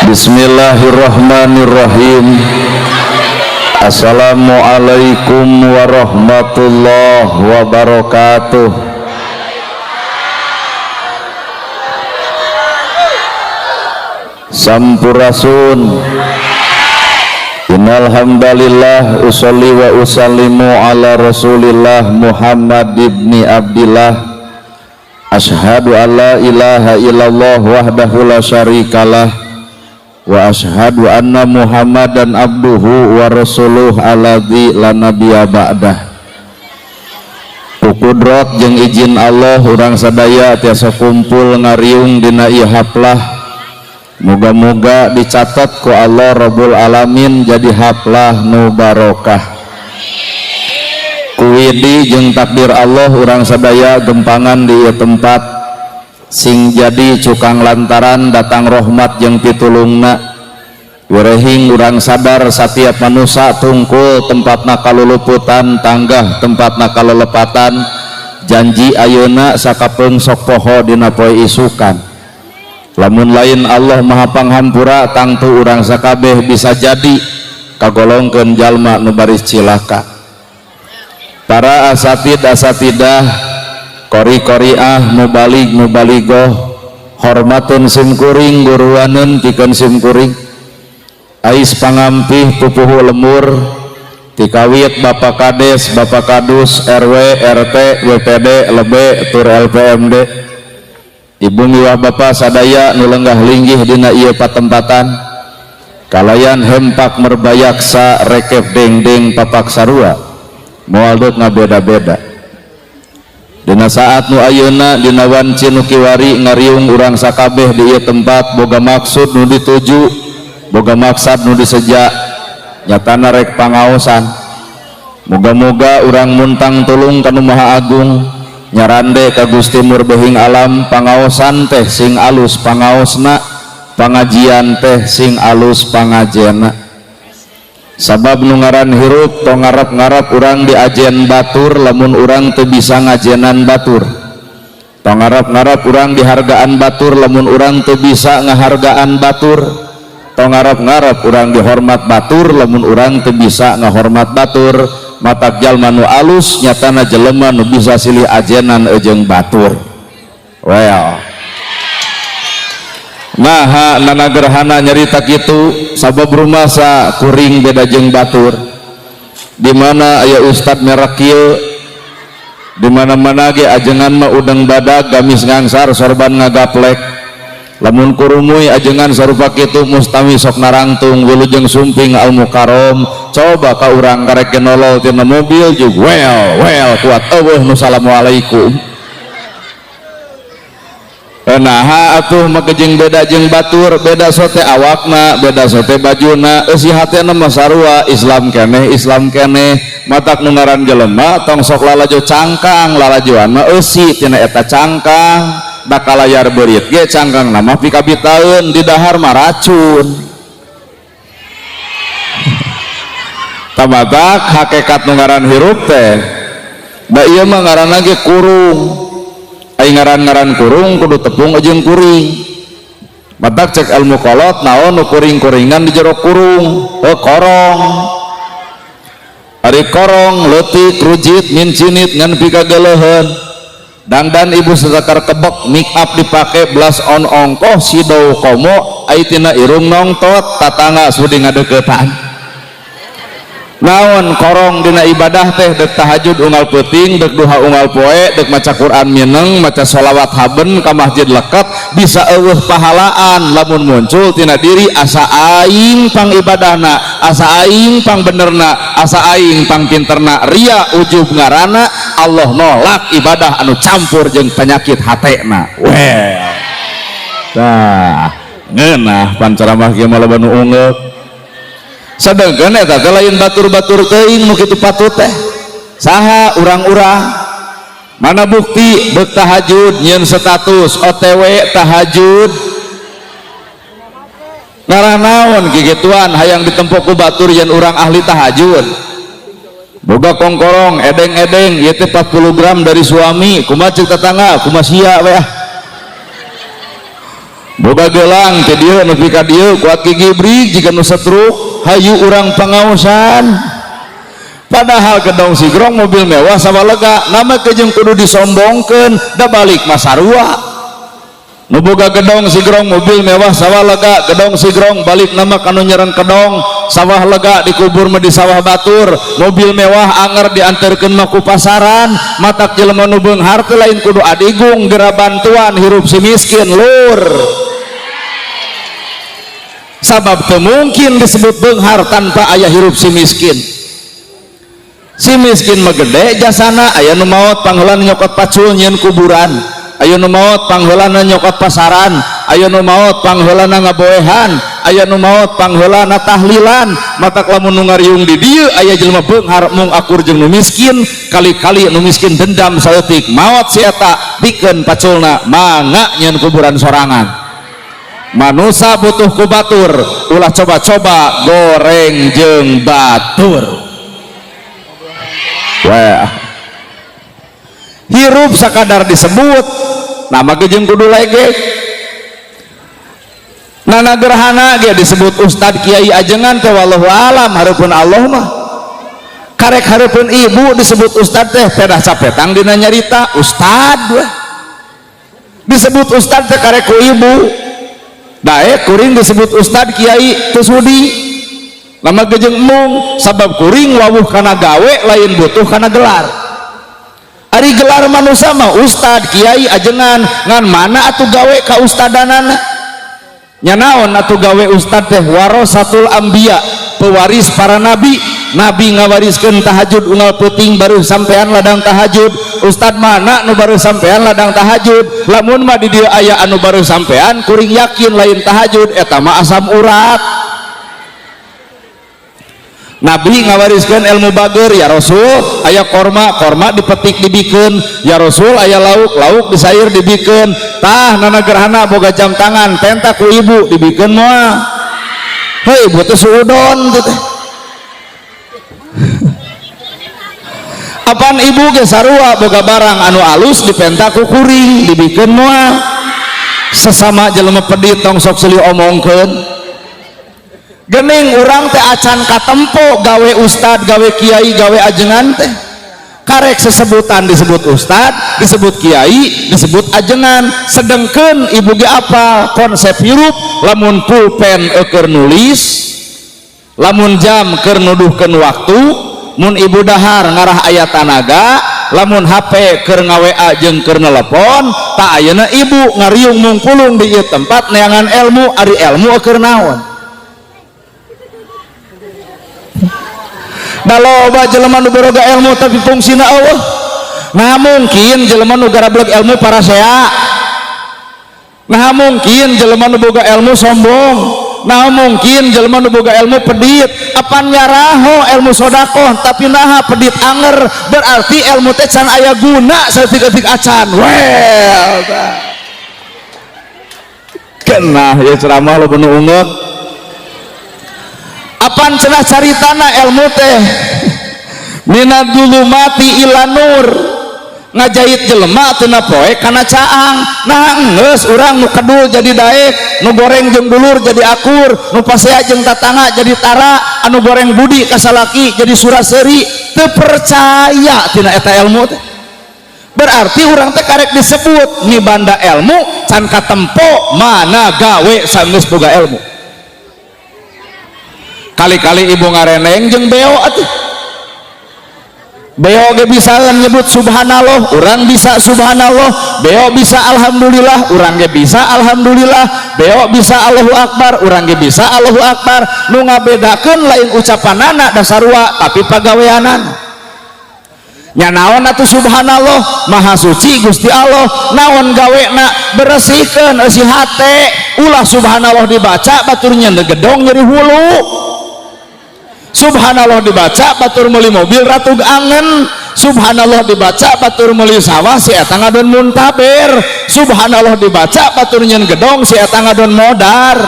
Bismillahirrahmanirrahim. Assalamualaikum warahmatullahi wabarakatuh. Sampurasun. Innal hamdalillah usolli wa usallimu ala Rasulillah Muhammad ibni Abdillah. Asyhadu an la ilaha illallah wahdahu la syarikalah wa asyhadu anna Muhammadan abduhu wa rasuluh alladzi la nabiyya ba'dah. Kukudrot jeung izin Allah urang sadaya tiasa kumpul ngariung dina ieu haflah. Moga-moga dicatat ku Allah Rabbul Alamin jadi haflah nu barokah. Kuwidi jeung takdir Allah urang sadaya gempangan di ieu tempat sing jadi cukang lantaran datang rahmat jeung pitulungna. Wirehing urang sadar setiap manusia tungkul tempatna kaluluputan, tanggah tempatna kalelepatan. Janji ayeuna sakapeung sok poho dina poe isukan. Lamun lain Allah Maha Panghampura, tangtu urang sakabeh bisa jadi kagolongkeun jalma nu baris cilaka. Para asatidah, kori-koriah, mubalig-mubaligoh, hormatun simkuring, guruaneun pikeun simkuring. Ais pangampih pupuhu lemur, tikawit Bapak Kades, Bapak Kadus, RW, RT, WPD, LB, tur LPMD. Ibu miwah Bapak sadaya nu lenggah linggih dina ieu patempatan. Kalayan hempak merbayaksa rekep deng-deng papak sarua, moal deuk ngabeda-beda. Dina saat nu ayeuna dina wanci nu kiwari ngariung urang sakabeh di ieu tempat boga maksud nu dituju, boga maksad nu diseja, nyatana rek pangaosan. Moga-moga urang muntang tulung kanu Maha Agung, nyarande ka Gusti Murbehing Alam, pangaosan teh sing alus pangaosna, pangajian teh sing alus pangajena. Sabab nu ngaran hirup tong ngarap-ngarap urang diajen batur, lamun urang teu bisa ngajenan batur. Tong ngarap-ngarap urang dihargaan batur, lamun urang teu bisa ngahargaan batur. Tong ngarap-ngarap urang dihormat batur, lamun urang teu bisa ngahormat batur. Matak jalma nu alus nyatana jelema nu bisa silih ajenan jeung batur. Well, nah nana gerhana nyarita kitu sabab rumasa kuring beda jeung batur. Di mana aya ustad merek kieu, di mana-mana ge ajengan mah udang badag gamis ngangsar sorban ngagaplek. Lamun kurumuy ajengan sarupa kitu mustami sok narangtung wilujeng sumping al mukarom. Coba ka urang karek nolol tina mobil jug well kuat eueuh nu assalamualaikum. Nah atuh mah jeung beda jeung batur, beda sote awakna, beda sote bajuna, eusi hatena mah sarua. Islam keneh matak nu ngaran jelema tong sok lalajo cangkang, lalajoan mah eusi tina eta cangkang. Da kalayar beurit ge cangkang nama pikabitaeun, di dahar mah racun. Tamatak hakikat nu ngaran hirup teh da ieu mah ngaranna ge kurung. Ai ngaran-ngaran kurung kudu tepung jeung kuring. Matak cek ilmu kolot naon nu kuring-kuringan di jero kurung? Korong. Ari korong leutik rujit mincinit ngan pikageleheun. Dangdan ibu sesekar kebek make up dipake belas on ongkoh sidau komo ai tina irung nongtot tatangga sudi ngadeuketan. Naon korong dina ibadah teh dek tahajud unggal peuting, dek duha unggal poe, dek maca Quran mineng, maca sholawat haben ka masjid leket, bisa eueuh pahalaan. Lamun muncul tina diri asa aing pang ibadahna, asa aing pang benerna, asa aing pang pinterna, ria ujub ngarana, Allah nolak ibadah anu campur jeung penyakit hatena. Well, tah ngeunah pancaramah kieu mah loba nu ungeuk. Sedangkan eta teh lain batur-batur teuing nu kitu patut teh. Saha urang-urang mana bukti deuk tahajud nyieun status OTW tahajud. Ngarah naon kikituan hayang ditempo ku batur yen urang ahli tahajud. Boga kongkorong edeng-edeng ieu teh 40 gram dari suami, kumaha ceuk tetangga, kumaha sia we ah. boga gelang teh dieu nepi ka dieu kuat ki gibrig jika nu setruk hayu urang pangaosan. Padahal gedong sigrong mobil mewah sawalega nama kejeng kudu disombongkeun da balik masarua. Nu boga gedong sigrong mobil mewah sawah lega gedong sigrong balik nama kanu nyereng kedong sawah lega dikubur mah di sawah batur. Mobil mewah anger dianterkeun mah ku pasaran. Matak jelema nu beunghar teh lain kudu adigung gera bantuan hirup si miskin lur. Sabab teu mungkin disebut beunghar tanpa aya hirup si miskin. Si miskin mah gede jasana aya nu maot pangheula nyokot pacul nyieun kuburan. Aya nu maot pangheulana nyokot pasaran, aya nu maot pangheulana ngaboehan, aya nu maot pangheulana tahlilan. Matak lamun nu ngariung di dieu aya jelema beunghar mung akur jeung nu miskin, kali-kali nu miskin dendam saeutik maot si eta dikeun paculna mangga nyieun kuburan sorangan. Manusa butuh ku batur, ulah coba-coba goreng jeung batur. Wah, hirup sakadar disebut nama gejeng kudu lege. Nana gerhana ge disebut ustad kiai ajengan teh wallahu alam hareupeun Allah mah. Karek hareupeun ibu disebut ustad teh pedah capetang dina nyarita ustad weh. Disebut ustad teh karek ku ibu. Daek kuring disebut ustad kiai teu sudi. Lama gejeng mung sabab kuring wawuh kana gawe lain butuh kana gelar. Ari gelar manusia mah ustad kiai ajengan ngan mana atuh gawe ka ustadanana nya naon atuh gawe ustad teh warasatul anbiya pewaris para nabi. Nabi ngawariskeun tahajud unggal peuting baru sampean ladang tahajud. Ustad mana nu baru sampean ladang tahajud. Lamun mah di dieu aya anu baru sampean kuring yakin lain tahajud eta mah asam urat. Nabi ngawariskan ilmu bager ya Rasul aya korma dipetik dibikeun ya Rasul aya lauk disair dibikeun tah nana gerhana boga jam tangan tenta ku ibu dibikeun moal heuh ibu teh suudon teh apaan ibu ge sarua boga barang anu alus dipenta ku kuring dibikeun moal sesama jelema pedit tong sok seuli omongkeun. Gening urang teh acan katempo gawe ustad gawe kiai gawe ajengan teh karek sesebutan disebut ustad disebut kiai disebut ajengan. Sedengkeun ibu ge apa konsep hirup lamun pulpen keur nulis lamun jam keur nuduhkeun waktu mun ibu dahar ngarah aya tanaga lamun HP keur nga-WA jeung keur nelepon tak ayeuna ibu ngariung mungpulung di ieu tempat neangan ilmu ari ilmu keur naon. Da loba jelema nu boga ilmu tapi fungsina Allah. Nah mungkin jelema nu garablek ilmu parasea. Nah mungkin jelema nu boga ilmu sombong. Nah mungkin jelema nu boga ilmu pedit. Apan nyaraho ilmu sodakoh tapi naha pedit anger berarti ilmu teh can aya guna saeutik-eutik acan. Well. Kenah ya ceramah lo penuh ungeuk. Apaan cenah caritana ilmu teh minad dulumati ila nur ngajait jelema tina poe kana caang. Nah geus urang nu kedul jadi daek nu goreng jeung dulur jadi akur nu pasea jeung tatangga jadi tara anu goreng budi ka salaki jadi suraseuri teu percaya tina eta ilmu teh. Berarti urang teh karek disebut ngibanda ilmu can katempo mana gawe sanes boga ilmu. Kali-kali ibu ngareneng jeung beo atuh. Beo ge bisa nyebut subhanallah, urang bisa subhanallah. Beo bisa alhamdulillah, urang ge bisa alhamdulillah. Beo bisa Allahu akbar, urang ge bisa Allahu akbar. Nu ngabedakeun lain ucapanana da sarua tapi pagaweanana. Nya naon atuh subhanallah, maha suci Gusti Allah. Naon gawena beresihkeun eusi hate. Ulah subhanallah dibaca batur nyen gedong nyeri hulu. Subhanallah dibaca batur meuli mobil ratug angen. Subhanallah dibaca batur meuli sawah si eta ngadon muntaber. Subhanallah dibaca batur nyen gedong si eta ngadon modar.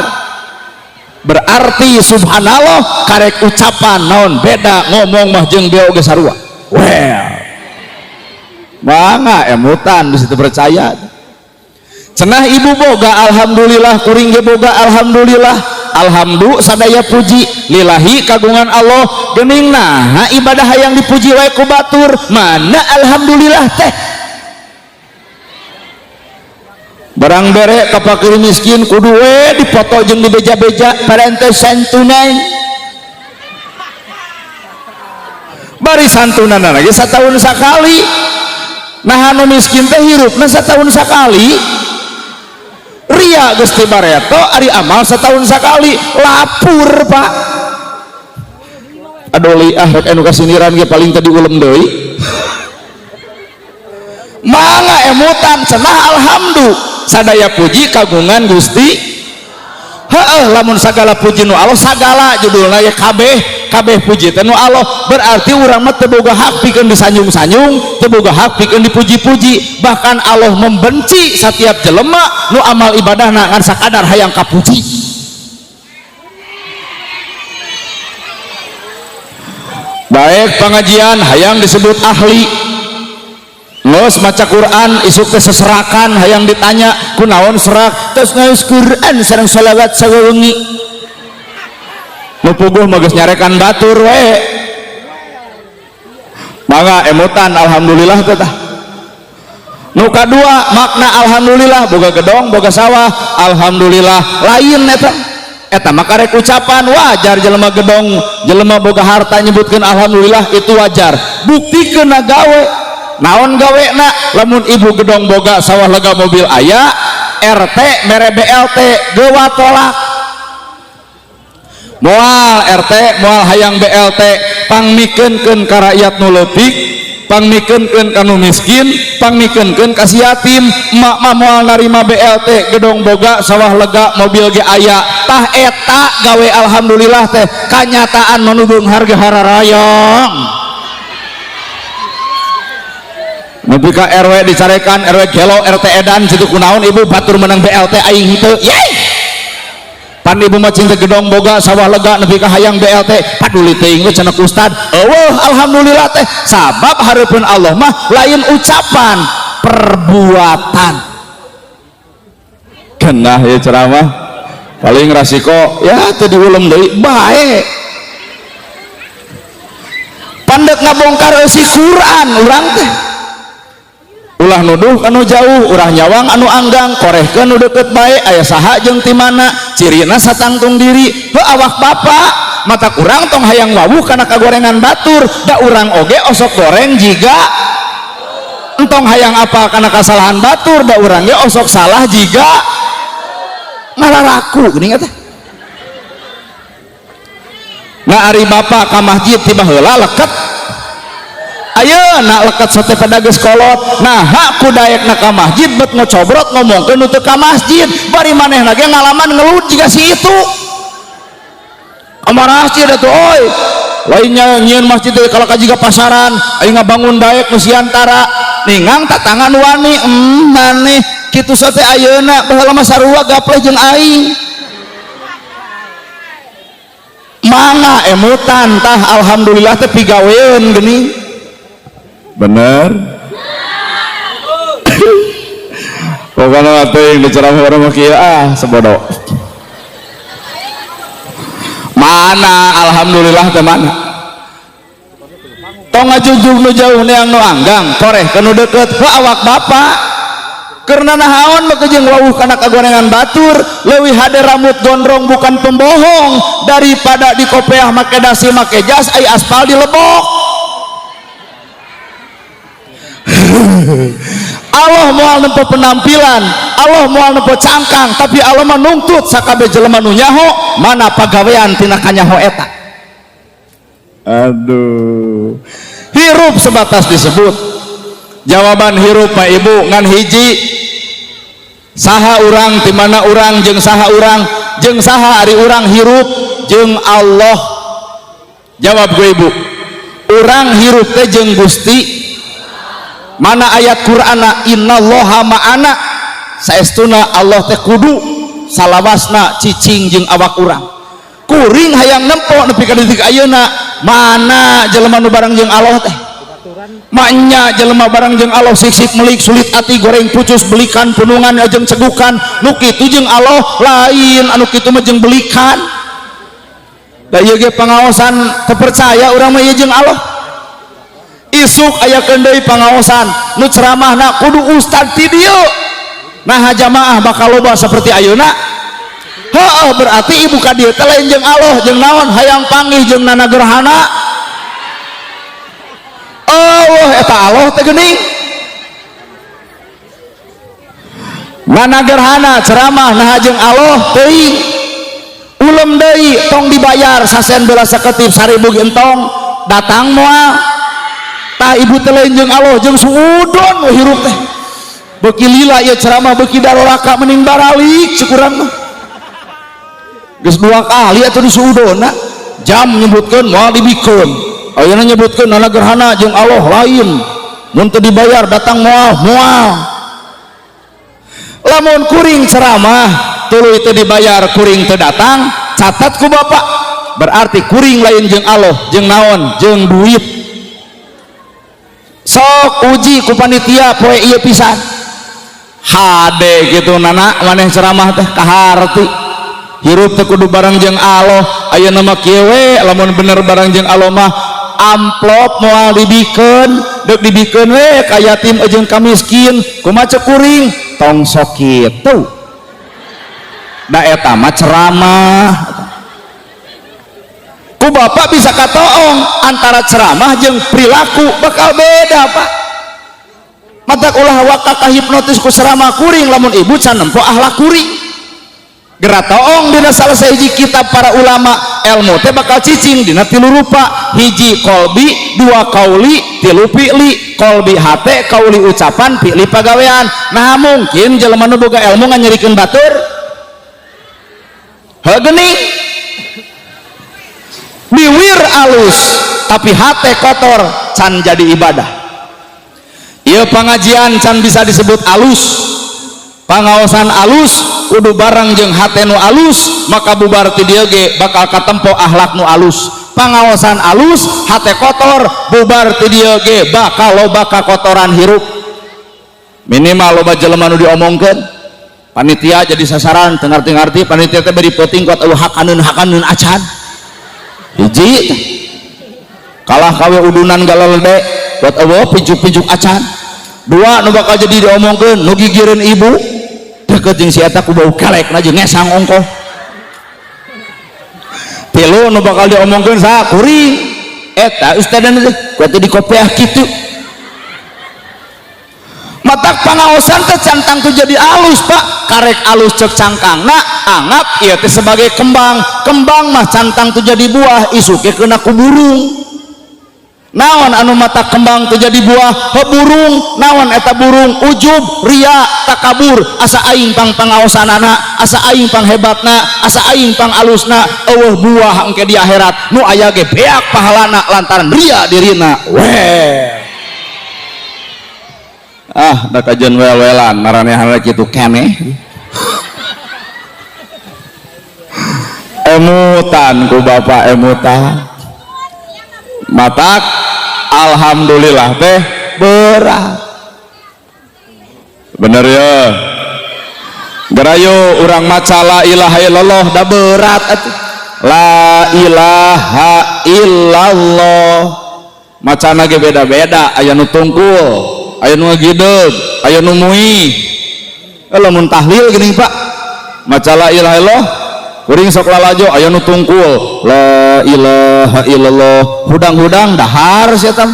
Berarti subhanallah karek ucapan naon beda ngomong mah jeung beo ge sarua. Well. Mangga emutan di situ percaya. cenah ibu boga alhamdulillah, kuring ge boga alhamdulillah. Alhamdulillah sadaya puji lillahi kagungan Allah geuning naha ibadah hayang dipuji wae ku batur mana alhamdulillah teh. Barang bere ka fakir miskin kudu we dipoto jeung dibeja-beja parente santunan. Bari santunana lagi satahun sakali. Nah anu miskin teh hirupna satahun sakali. Ria Gusti Bareto ari amal setahun sekali lapur Pak. Aduh li rek anu kasiniran ge paling tadi ulem deui. Mangga emutan cenah alhamdulillah sadaya puji kagungan Gusti. Heeh lamun sagala puji nu Allah sagala judulna ya kabeh puji teh nu Allah berarti urang mah teu boga hak pikeun disanjung-sanjung, teu boga hak pikeun dipuji-puji. Bahkan Allah membenci setiap jelema nu amal ibadahna ngan sakadar hayang kapuji. Baik pengajian hayang disebut ahli, ngeus maca Quran isuk teh seserakan hayang ditanya kunaon serak tos ngaos Quran sareng shalawat sawewengi. Nu puguh mah geus nyarekan batur we. Mangga emutan alhamdulillah teh tah. Nu kadua makna alhamdulillah boga gedong boga sawah alhamdulillah lain eta mah karek ucapan wajar jelema gedong jelema boga harta nyebutkeun alhamdulillah itu wajar. Buktikeun gawe naon gawena lamun ibu gedong boga sawah lega mobil aya RT mere BLT geua tolak. Moal RT moal hayang BLT pangmikeunkeun ka rakyat nu leutik, pangmikeunkeun ka nu miskin, pangmikeunkeun ka si yatim. Emak mah moal narima BLT gedong boga sawah lega mobil ge aya tah eta gawe alhamdulillah teh kanyataan menuduh harga hararayong. Nepi ka RW dicarekan RW gelo RT edan situ kunaon ibu batur menang BLT aing henteu yey. Pan ibu mah cinta gedong boga sawah lega nepi ka hayang BLT paduli teuing we cenah ustad. Eueuh alhamdulillah teh sabab hareupeun Allah mah lain ucapan perbuatan. Kenah ya ceramah paling rasiko ya teu diulem deui bae. Pandek ngabongkar isi Quran urang teh ulah nuduh anu jauh urang nyawang anu anggang korehkeun nu deukeut bae aya saha jeung ti mana cirina satangtung diri. Heuh awak bapak mata kurang tong hayang wawuh kana kagorengan batur da urang oge osok goreng jiga entong hayang apa kana kasalahan batur da urang ge osok salah jiga ngararaku geuning teh. Nah ari bapak ka masjid tiba heula leket ayeuna leket sote pada geus kolot nah hak ku daekna ka masjid bet ngocobrot ngomongkeun nu teu ka masjid bari manehna ge ngalaman ngelut jiga si itu amarah masjid atuh oi lainnya nyieun masjid teh kalau kajiga pasaran aing ngabangun daek Nusantara ningang tatangan wani maneh kitu sote ayeuna baheula mah sarua gapleh jeung aing. Mangga emutan tah alhamdulillah teh pigaweun geuning bener. Pokoknya teh diceramah orang mah kieu sebodoh. Mana alhamdulillah teh mana? Tong ngajujug nu jauh neang nu anggang, koreh ke nu deukeut. Heuh awak bapak. Karena nahaon mah jeung wawuh kana kagorengan batur, leuwih hade rambut gondrong bukan pembohong daripada di kopeah make dasi make jas ai aspal dilebok. Allah moal nempo penampilan, Allah moal nempo cangkang, tapi Allah menuntut sakabeh jelema nu nyaho mana pagawean tina kanyaho eta. Aduh, hirup sebatas disebut. Jawaban hirup mah ibu ngan hiji saha urang ti mana urang jeung saha urang jeung saha ari urang hirup jeung Allah. Jawab gue ibu, urang hirup teh jeung Gusti. Mana ayat Qur'ana innallaha ma'ana saestuna Allah teh kudu salawasna cicing jeung awak urang. Kuring hayang nempo nepi ka detik ayeuna mana jelema nu bareng jeung Allah teh maknya jelema barang jeung Allah siksik melik sulit ati goreng pucus belikan punungan jeung cegukan nu kitu jeung Allah lain anu kitu mah jeung belikan da ieu ge pangaosan terpercaya urang mah ieu jeung Allah isuk aya deui pangaosan nu ceramahna kudu ustad ti dieu nah jamaah bakal loba seperti ayeuna heuh berarti ibu ka dieu teh lain jeung Allah jeung naon hayang panggih jeung nana gerhana oh eta Allah teh geuning mana gerhana ceramah nah jeung Allah teuing ulem deui tong dibayar sasen beula saketip 1000 gentong datang moal tah ibu teh lain jeung Allah jeung suudon hirup teh beuki lila ieu ceramah beuki darolaka mending baralik syukuran mah geus 2 kali atuh di suudonna jam nyebutkeun moal dibikeun ayeuna nyebutkeun nana gerhana jeung Allah lain mun teu dibayar datang moal lamun kuring ceramah tuluy teu dibayar kuring teu datang catat ku bapak berarti kuring lain jeung Allah jeung naon jeung duit sok uji ku panitia poe ieu pisan hade gitu nana maneh ceramah teh kaharti hirup teh kudu bareng jeung Allah ayeuna mah kieu we lamun bener bareng jeung Allah mah amplop moal dibikeun deuk dibikeun we ka yatim jeung ka miskin kumaha ceuk kuring tong sok kitu da eta mah ceramah ku bapak bisa katoong antara ceramah jeung perilaku bakal beda pak matak ulah waka kahipnotis ku ceramah kuring lamun ibu can nempo akhlak kuring geura toong dina salah sahiji kitab para ulama ilmu teh bakal cicing dina 3 rupa hiji kolbi 2 kauli 3 fi'li kolbi hate kauli ucapan fi'li pagawean nah mungkin jelema nu boga ilmu nganyerikeun batur heuh geuning biwir alus tapi hate kotor can jadi ibadah ieu pangajian can bisa disebut alus pangaosan alus kudu barang jeung hate nu alus maka bubar ti dieu ge bakal katempo akhlak nu alus pangaosan alus hate kotor bubar ti dieu ge bakal loba kakotoran hirup minimal loba jelema nu diomongkeun panitia jadi sasaran teu ngarti-ngarti panitia teh beri peuting kuat hakaneun acan hiji kalah kawe udunan galalede kuat eueuh pijuk-pijuk acan 2 nu bakal jadi diomongkeun nu gigireun ibu deket jeung si eta ku bau kelek na jeung ngesang ongkoh 3 nu bakal diomongkeun saha kuring eta ustadana teh kuat di kopiah kitu matak pangaosan teh cantang tu jadi alus pak karek alus cek cangkangna anggap ieu teh sebagai kembang mah cantang tu jadi buah isuke kena ku burung naon anu mata kembang teu jadi buah burung naon eta burung ujub ria takabur asa aing pang pangaosanana asa aing pang hebatna asa aing pang alusna eueuh buah engke di akhirat nu aya ge beak pahalana lantaran ria dirina weh da kajian wel-welan maranehan we kitu keneh emutan ku bapak emutan matak alhamdulillah teh berat bener ya gerayo urang maca la ilaha illallah da berat atuh la ilaha illallah macana ge beda-beda aya nu tungkul aya nu ngagideg aya nu muih lamun tahlil geuning pak maca la ilaha illallah kuring sok lalajo aya nu tungkul la ilaha illallah hudang-hudang dahar sia tam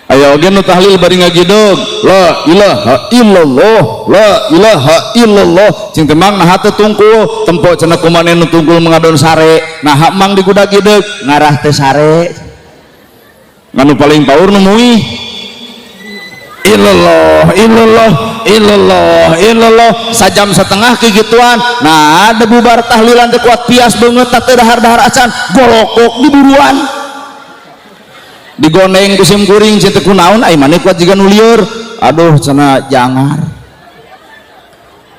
aya oge nu tahlil bari ngagideg la ilaha illallah la ilaha illallah cing temang nah teh tungkul tempo cenah kumaneh nu tungkul mengadon sare nah mang digudag gideg ngarah teh sare nganu paling paur nu muih illallah illallah illallah illallah sajam setengah kegituan nah ada bubar tahlilan teh kuat pias banget teh dahar-dahar acan golokok diburuan digondeng ku sim kuring cete kunaon ai maneh kuat jiga nu lieur aduh cenah jangar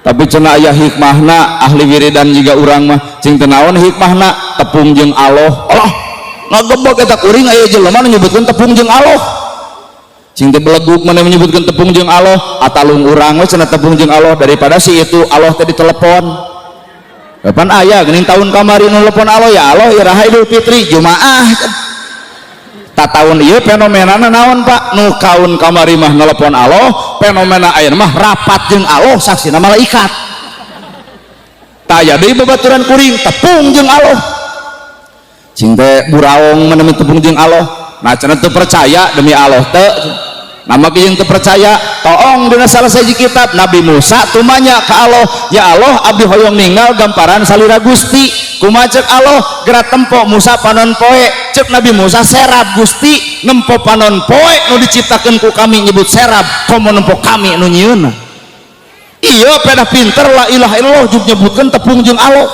tapi cenah aya hikmahna ahli wiridan jiga urang mah cing teu naon hikmahna tepung jeung Allah ngagebog eta kuring aya jelema nu nyebutkeun tepung jeung Allah cing teh beleguk mana menyebutkan tepung jeung Allah atalung urang we cenah tepung jeung Allah daripada si itu Allah teh ditelepon kapan aya geuning tahun kamari nu telepon Allah ya Allah iraha Idul Fitri Jumaah tak tahun ieu fenomenana naon Pak nu kaun kamari mah nelpon Allah fenomena ayeuna mah rapat jeung Allah saksina malaikat taya deui babaturan kuring tepung jeung Allah cing teh buraong menemen tepung jeung Allah nah cenah teu percaya demi Allah teu nama yang terpercaya toong dina salah saji kitab Nabi Musa tumanya ka Allah ya Allah abdi hoyong ninggal gamparan salira Gusti kumaha ceuk Allah gerak tempo Musa panon poe ceuk Nabi Musa serab Gusti nempo panon poe nu diciptakeun ku kami nyebut serab komo nempo kami nu nyieunna iya pada pinter la ilaha illallah juk nyebutkeun tepung jeung Allah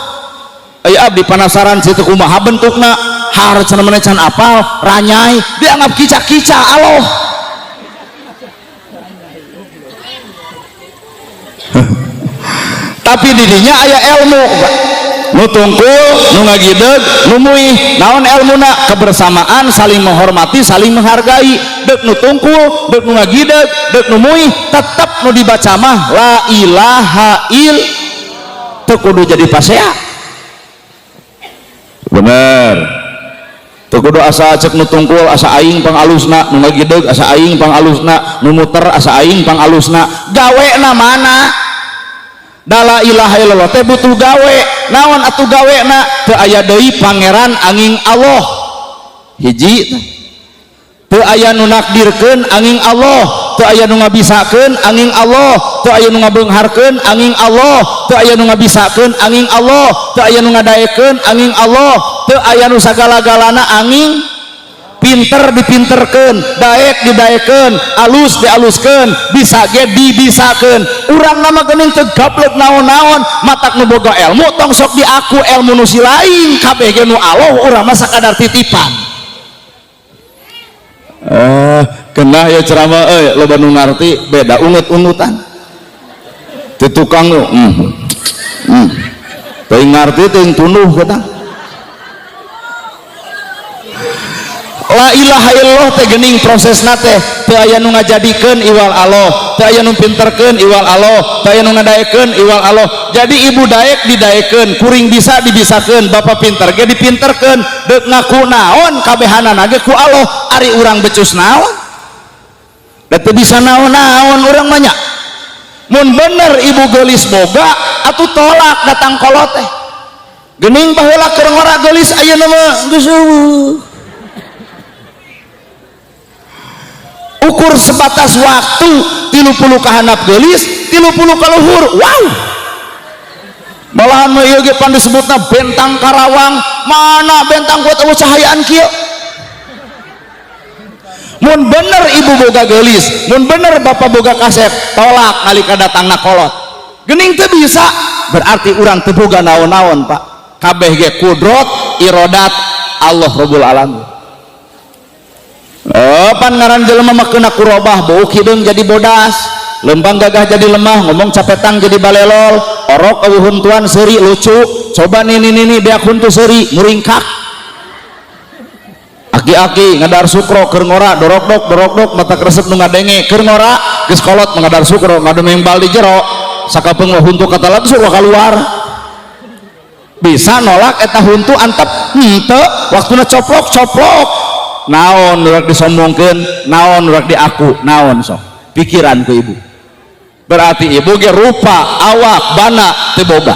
aya abdi penasaran situ kumaha bentukna har cenah maneh can apal ranyai dianggap kica-kica Allah tapi didinya aya ilmu nu tungkul nu ngagideg nu muih naon ilmuna kebersamaan saling menghormati saling menghargai deuk nu tungkul deuk nu ngagideg deuk nu muih tetep nu dibaca mah la ilaha illallah teu kudu jadi pasea bener teu kudu asa cek nu tungkul asa aing pangalusna nu ngagideg asa aing pangalusna nu muter asa aing pangalusna gawena mana da la ilaha illallah teh butuh gawe naon atuh gawena teu aya deui pangeran angin Allah hiji teu aya nu nakdirkeun angin Allah teu aya nu ngabisakeun angin Allah teu aya nu ngabeungharkeun angin Allah teu aya nu ngabisakeun angin Allah teu aya nu ngadaekeun angin Allah teu aya nu sagala-galana angin pinter dipinterkeun daek didaekeun alus dialuskeun bisa ge dibisakeun urang nama geuning teu gablek naon-naon matak nu boga ilmu tong sok diaku ilmu nu si lain kabeh ge nu Allah urang mah sakadar titipan kenah ya ceramah loba nu ngarti beda unut-unutan teu tukang nu teu ngarti teu tunuh kita la ilaha illallah teh geuning prosesna teh teu aya nu ngajadikeun iwal Allah teu aya nu pinterkeun iwal Allah teu aya nu ngadaekeun iwal Allah jadi ibu daek didaekeun kuring bisa dibisakeun bapak pinter ge dipinterkeun deuk ngaku naon kabehanana ge ku Allah ari urang becus naon da teu bisa naon-naon urang mah nya mun bener ibu geulis boga atuh tolak datang kolot teh geuning baheula keur ngora geulis ayeuna mah geus ukur sebatas waktu 30 kahanap gelis 30 kaluhur wow malahan mah ieu ge pan disebutna bentang Karawang mana bentang kuat cahayaan kieu mun bener ibu boga gelis mun bener bapak boga kasep tolak nalika datangna kolot geuning teu bisa berarti urang teu boga naon-naon Pak kabeh ge kudrat iradat Allah Rabbul Alamin pan ngaran jelema mah keuna kurobah bau kideung jadi bodas lempang gagah jadi lemah ngomong capetang jadi balelol orok eueuh huntuan seuri lucu coba nini beak huntu seuri muringkak aki-aki ngadar sukro keur ngora dorok-dok mata kresep nu ngadenge keur ngora geus kolot ngadar sukro ngademeng bal di jero sakapeung huntu kata langsung keluar bisa nolak eta huntu antep henteu waktuna coplok naon urak disombongkeun naon urak diaku naon sok pikiran ku ibu berarti ibu ge rupa awak bana teu boga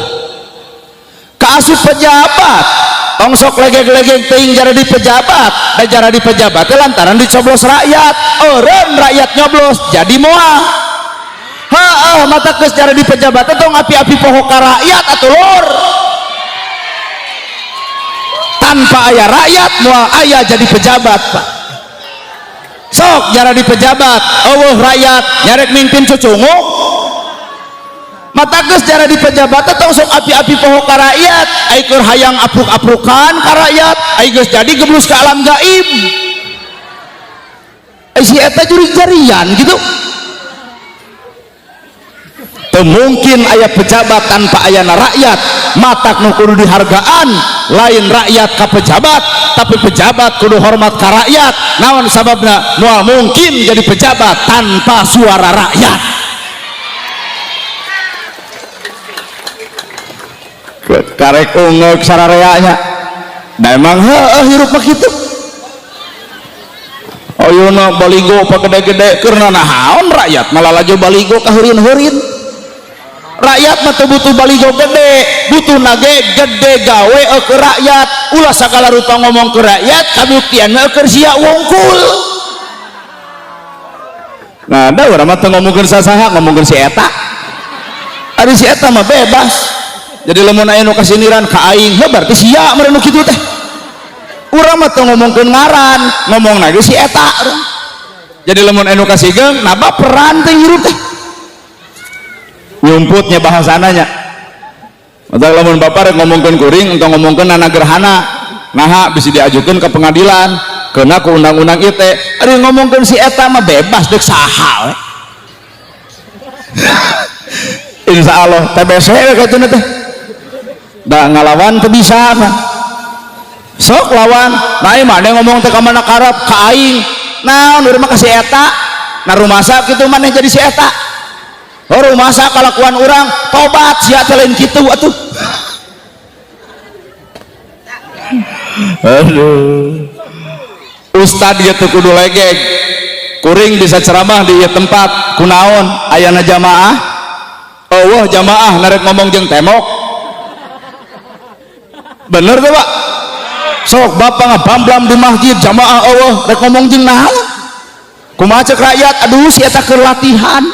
kaasup pejabat tong sok legeg-legeg teuing jara di pejabat da jara di pejabat teh lantaran dicoblos rakyat eureun rakyat nyoblos jadi moal heuh mata geus jara di pejabat teh tong api-api poho ka rakyat atuh lur tanpa aya rakyat moal aya jadi pejabat Pak sok jara di pejabat eueuh rakyat nyarek mimpin cucungu mata geus jara di pejabat tong sok api-api poho ka rakyat ai keur hayang apruk-aprukan ka rakyat ai geus jadi geblus ka alam gaib ai si eta jurig jarian gitu mungkin aya pejabat tanpa ayana rakyat, matak nu kudu dihargaan lain rakyat ka pejabat, tapi pejabat kudu hormat ka rakyat. Naon sababna? Moal mungkin jadi pejabat tanpa suara rakyat. Karek ungek sarareanya memang hirup mah kitu. Ayeuna baligo pagede-gede keur naon rakyat malah laju baligo ka heureun-heureun. Rakyat mah teu butuh baligo gede, butuh nage gede gawe ke rakyat. Ulah sagala rupa ngomong ke rakyat, kabuktianna keur sia wungkul. Nah, da urang mah teu ngomongkeun sasaha, ngomongkeun si eta. Ari si eta mah bebas. Jadi lamun aya nu kasiniran ka aing, berarti sia meureun nu kitu teh. Urang mah teu ngomongkeun ngaran, ngomong lagi si eta. Jadi lamun aya nu kasigeng, nah baperan teh hirup teh. Nyumputnya bahasananya. Mata lamun bapak rek ngomongkeun kuring entong ngomongkeun nana gerhana, naha bisa diajukeun ke pengadilan, keuna ku undang-undang ieu teh. Ari ngomongkeun si eta mah bebas deuk saha we. Insyaallah TBC we katuna teh. Da ngalawan teu bisa mah. Sok lawan, nae mah ngomong teh ka mana karep ka aing. Naon urang mah ka si eta. Na rumasa kitu maneh jadi si eta. Oh rumasa kalakuan orang tobat sia teh lain kitu atuh. Aduh. Ustad ieu teh kudu legeg. Kuring bisa ceramah di ieu tempat kunaon ayana jamaah. Eueuh jamaah narek ngomong jeung temok. Bener tuh Pak? Sok bapak ngabamblam di masjid jamaah eueuh rek ngomong jeung naon? Kumaha ceuk rakyat? Aduh si eta keur latihan.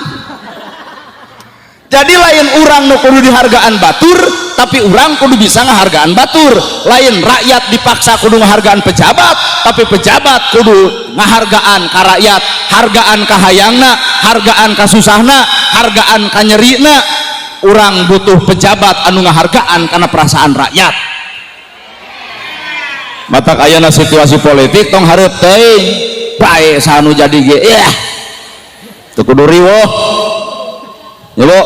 Jadi lain orang nu kudu dihargaan batur, tapi orang kudu bisa ngahargaan batur. Lain rakyat dipaksa kudu ngahargaan pejabat, tapi pejabat kudu ngahargaan ka rakyat. Hargaan ka hayangna, hargaan ka susahna, hargaan ka nyerina. Orang butuh pejabat anu ngahargaan karena perasaan rakyat. Matak ayana situasi politik tong hareup teuing bae sanu jadi ge teu kudu riweuh ya Bu,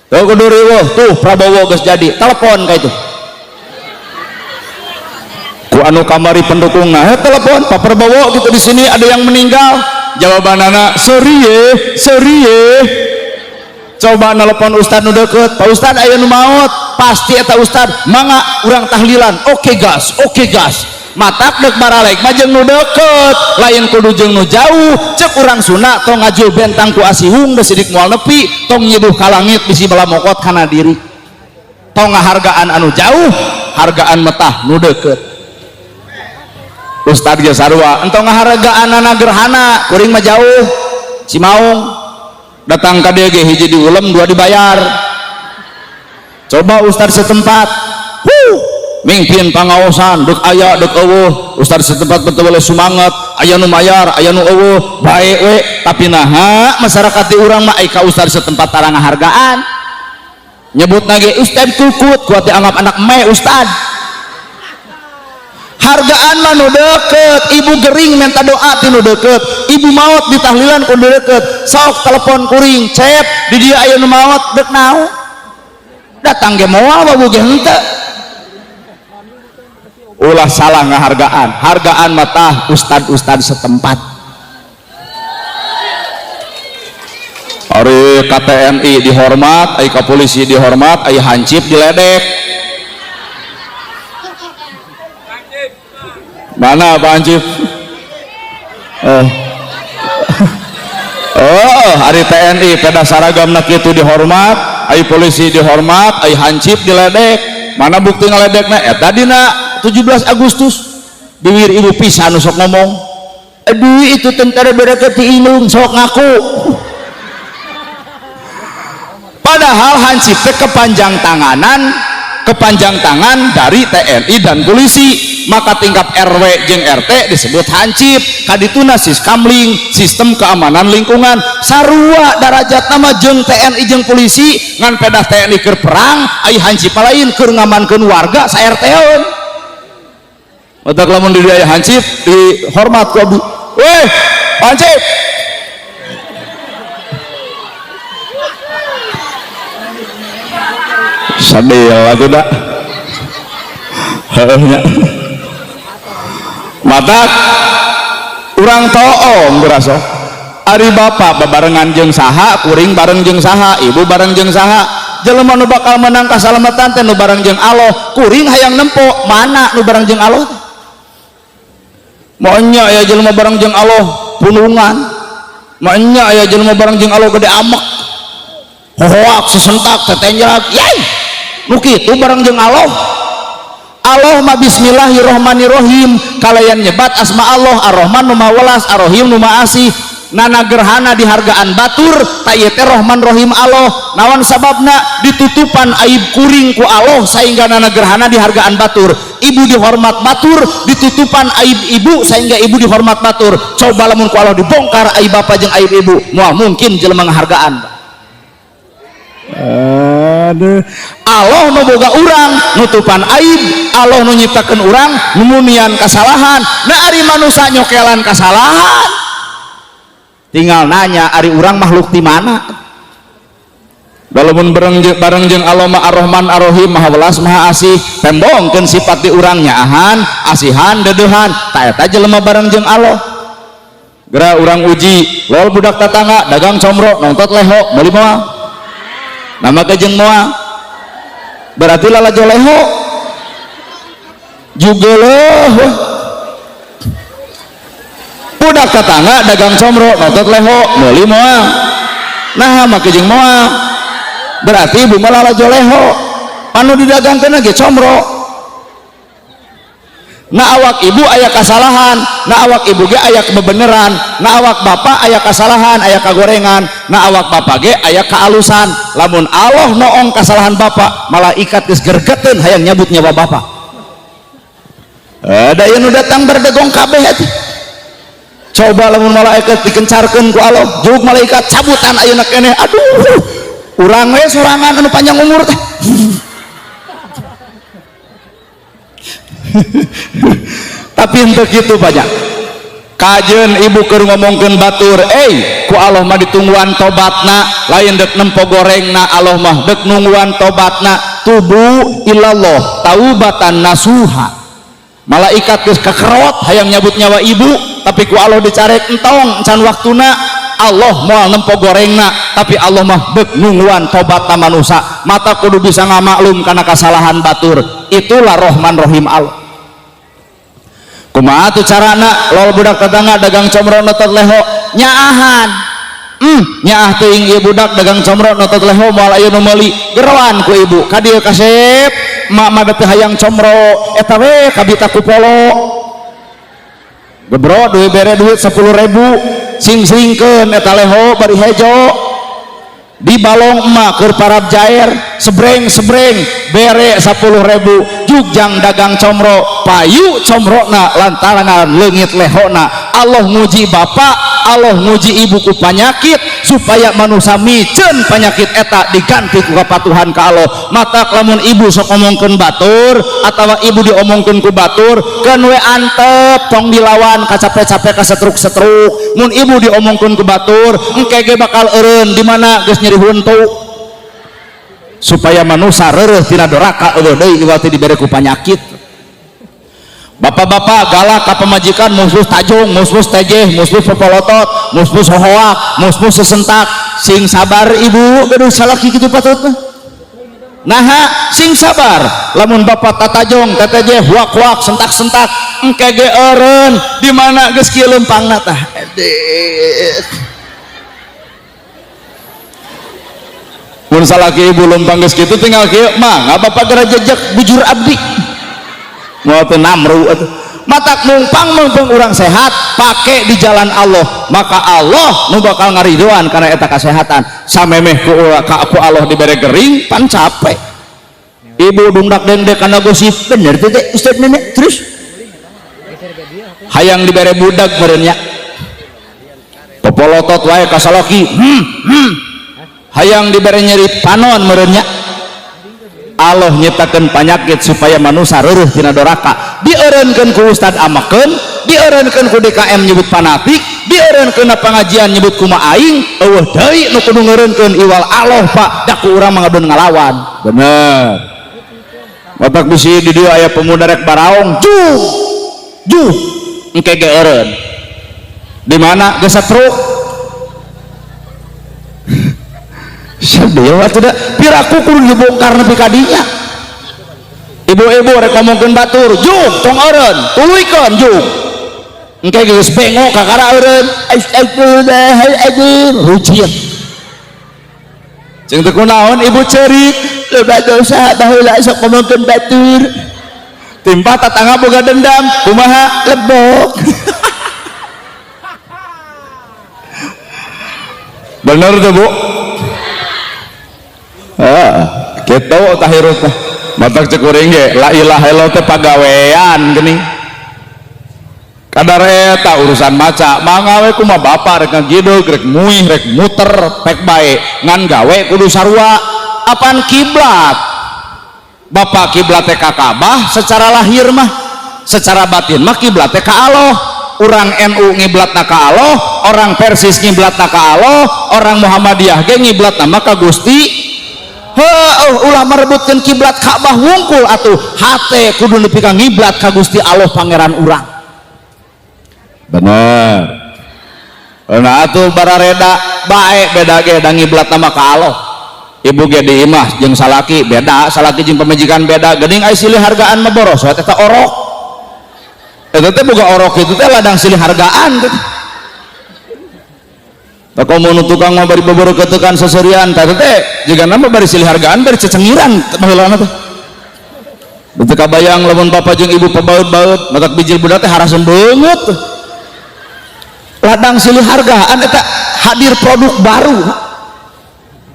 teu kudu riweuh. Tuh Prabowo geus jadi, telepon ka itu ku anu kamari pendukungna, telepon Pak Prabowo gitu, di sini ada yang meninggal. Jawabanana serius. Coba nelpon Ustad nu deket, Pak Ustad aya nu maot, pasti eta Ustad mangga urang tahlilan. Oke gas matak dek baralek mah jeung nu deket, lain kudu jeung nu jauh. Cek urang Sunda tong ngajul bentang ku asihung da sidik moal nepi, tong nyiduh ka langit bisi balamokot kana diri. Tong ngahargaan anu jauh, hargaan metah nu deket. Ustad ge sarua entong ngahargaan ana gerhana, kuring mah jauh. Cimaung datang ka dieu ge hiji diulem dua dibayar. Coba Ustad setempat mingpin pangaosan dek aya dek eueuh, Ustad setempat betul boleh sumanget, aya nu mayar aya nu eueuh bae we, tapi naha masyarakat di urang mah ai ka Ustad setempat tara ngahargaan. Nyebutna ge Ustad kukut, kuat dianggap anak me Ustad. Hargaan mah nu deket, ibu gering minta doa ti nu deket, ibu maot di tahlilan ku deket. Sok telepon kuring cep di dia aya nu maot dek naon, datang ge moal babu ge henteu. Ulah salah ngahargaan, hargaan mata ustad setempat. Ari ka TNI dihormat, ai ka polisi dihormat, ai hansip diledek. Mana Pak Hansip? Ari TNI peda saragamna kitu dihormat, ai polisi dihormat, ai hansip diledek. Mana bukti ngaledekna? Eta dina 17 Agustus biwir ibu pisan sok ngomong, aduh itu tentara bereket ti Inung sok ngaku. Padahal hansip teh kepanjang tangan dari TNI dan polisi. Maka tingkat RW jeung RT disebut hansip, kadituna siskamling, sistem keamanan lingkungan. Sarua darajat nama jeung TNI jeung polisi, ngan pedah TNI keur perang, ai hansip lain keur ngamankeun warga sa RT-eun. Matak lamun di aya hansip dihormat ku abdi. Weh, hansip. sadel atuh da heuhnya matak urang toong berasa ari bapa babarengan jeung saha kuring bareng jeung saha ibu bareng jeung saha jelema nu bakal menang kasalamatan teh nu bareng jeung Allah kuring hayang nempo mana nu bareng jeung Allah moanya aya jelema bareng jeung Allah punungan moanya aya jelema bareng jeung Allah gede amek hoak sesentak tetenjak yai nu kitu bareng jeung Allah mah bismillahirrohmanirrohim kalayan nyebat asma Allah ar-Rahman nu mawelas ar-Rahim nu maasih nana gerhana dihargaan batur tayeu teh Rahman Rahim Allah naon sababna ditutupan aib kuring ku Allah sehingga nana gerhana dihargaan batur ibu dihormat batur ditutupan aib ibu sehingga ibu dihormat batur coba lamun ku Allah dibongkar aib bapak jeung aib ibu moal mungkin jelema ngahargaan aduh Allah nu boga urang nutupan aib Allah nu nyiptakeun urang numunian kasalahan na ari manusia nyokelan kasalahan tinggal nanya ari urang makhluk di mana walaupun bareng jeung Allah ma ar-Rahman ar-Rahim maha welas maha asih tembongkeun sifat di urang nyaahan asihan dedeuhan ta eta jelema bareng jeung Allah geura urang uji lol budak tatangga dagang comro nontot leho meuli moal nama kejeng moal berarti lalajo leho juga loh budak tetangga dagang comro notot leho meuli moal nah maka jeung moal berarti ibu malah lalajo leho anu didagangkeun ge comro na awak ibu aya kasalahan na awak ibu ge aya kebeneran na awak bapak aya kasalahan aya kagorengan na awak bapak ge aya kaalusan lamun Allah noong kasalahan bapak malaikat geus gergeteun hayang nyabut nyawa bapak ada yang datang berdegong kabeh atuh coba lamun malaikat dikencarkeun ku Allah jeung malaikat cabutan ayeuna keneh aduh urang we sorangan anu panjang umur teh tapi untuk itu banyak kajen ibu keur ngomongkeun batur ku Allah mah ditungguan tobatna lain dek nempo gorengna Allah mah dek nungguan tobatna tubu ilallah taubatan nasuha malaikat geus kakerot hayang nyabut nyawa ibu tapi ku Allah dicarek entong can waktuna Allah moal nempo gorengna tapi Allah mah dek nungguan tobatna manusia mata kudu bisa ngamaklum karena kesalahan batur itulah Rahman Rahim Allah kumaha tuh carana lol budak tetangga dagang comro notot leho nyaahan nyaah teuing ieu budak dagang comro notot leho moal aya nu meuli geroan ku ibu ka dieu kasep mak mah teh hayang comro eta we kabita ku polo gebro duit bere duit 10.000 sing-singkeun eta leho bari hejo di balong emak keur parab jair sebreng bere 10.000 jugjang dagang comro payu comrona lantaran leungit lehona Allah nguji bapak Allah nguji ibu ku panyakit supaya manusia micen penyakit eta diganti ku kapatuhan ka Allah mata lamun ibu sok ngomongkeun batur atawa ibu diomongkeun ku batur keun we antep tong dilawan kacape-cape ka setruk-setruk mun ibu diomongkeun ku batur engke ge bakal eureun di mana geus nyeri huntu supaya manusia reureuh tina doraka eueuh deui iwati dibere ku panyakit bapak-bapak galak ka pemajikan musuh tajung musuh tejeh musuh popolotot musuh hohoak musuh sesentak sing sabar ibu gaduh salaki kitu patutna naha sing sabar lamun bapak tatajong tetejeh huak-huak sentak-sentak engke ge eureun di mana geus kieu leumpangna tah mun salaki ibu leumpang geus kitu tinggal kieu mah bapak geura jejeg bujur abdi mau teu namru atuh matak mumpang urang sehat pake di jalan Allah maka Allah nu bakal ngaridoan karena eta kasehatan samemeh ku Allah dibere gering pan capek ibu dungdak dendek kana gosip bener teh Ustaz nenek terus hayang dibere budak meureun nya popolotot wae kasalaki hayang dibere nyeri panon meureun nya Allah nyiptakeun panyakit supaya manusia reureuh tina doraka dieureunkeun ku ustad amakeun dieureunkeun ku DKM nyebut fanatik, dieureunkeun pengajian nyebut kumaha aing, eueuh deui nu kudu ngeureunkeun iwal Allah Pak, da ku urang mangadun ngalawan. Bener. Bapak bisi di dieu aya pemuda rek baraong, juh engke ge eureun. Di mana geus satruk? Sadewa atuh da piraku kudu dibongkar nepi ka dinya. Ibu-ibu rek ngomongkeun batur, juh tong eureun, tuluykeun juh. Engke geus bengok kakara eureun, astagfirullahaladzim, rujian. Jeung teu kunaon ibu ceurik, loba dosa baheula sok ngomongkeun batur. Timpa tatangga boga dendam, kumaha lebok. Bener tuh Bu? Gitu tahirup matak cekuring ge la ilaha illallah teh pagawean geuning. Kadar eta urusan maca mangawe kumaha bapak rek ngagidog rek muih rek muter pek bae ngan gawe kudu sarua. Apaan kiblat? Bapak kiblat teh ka Ka'bah secara lahir mah, secara batin mah kiblat teh ka Allah. Orang NU ngiblatna ka Allah, orang Persis ngiblatna ka Allah, orang Muhammadiyah ge ngiblatna mah ka Gusti. Ulah merebutkeun kiblat Ka'bah wungkul atuh hate kudu nepi ka ngiblat ka Gusti Allah pangeran urang. Bener. Nah atuh barareda bae beda ge da ngiblat nama ka Allah. Ibu ge di imah jeung salaki beda, salaki jeung pamajikan beda. Geuning aya silih hargaan mah boros we eta orok. Eta teh boga orok itu teh ladang silih hargaan teh. Tak komo nu tukang mah bari babeureukeutekan saserian teh jiga nama bari silih hargaan bari cecengiran baheulana teh. Teu kabayang lamun bapak jeung ibu pabaeut-baeut matak bijil budak teh haraseun beungeut. Ladang silih hargaan eta hadir produk baru.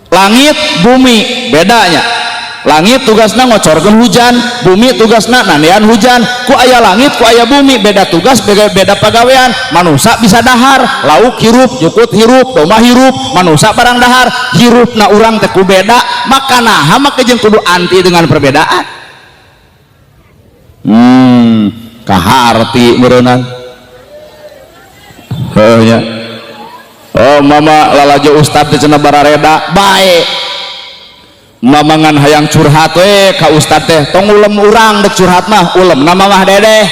Langit bumi bedanya. Langit tugasna ngocorkeun hujan, bumi tugasna nanean hujan. Ku aya langit ku aya bumi beda tugas beda pagawean. Manusia bisa dahar, lauk hirup, jukut hirup, domba hirup, manusia barang dahar, hirupna urang teh ku beda, maka naha maka jeung kudu anti dengan perbedaan. Kaharti meureunang. Ya. Oh mama lalajo ustad teh cenah barareda bae. Mamangan hayang curhat we ka ustad teh tong ulem urang dek curhat mah ulem nama mah dedeh.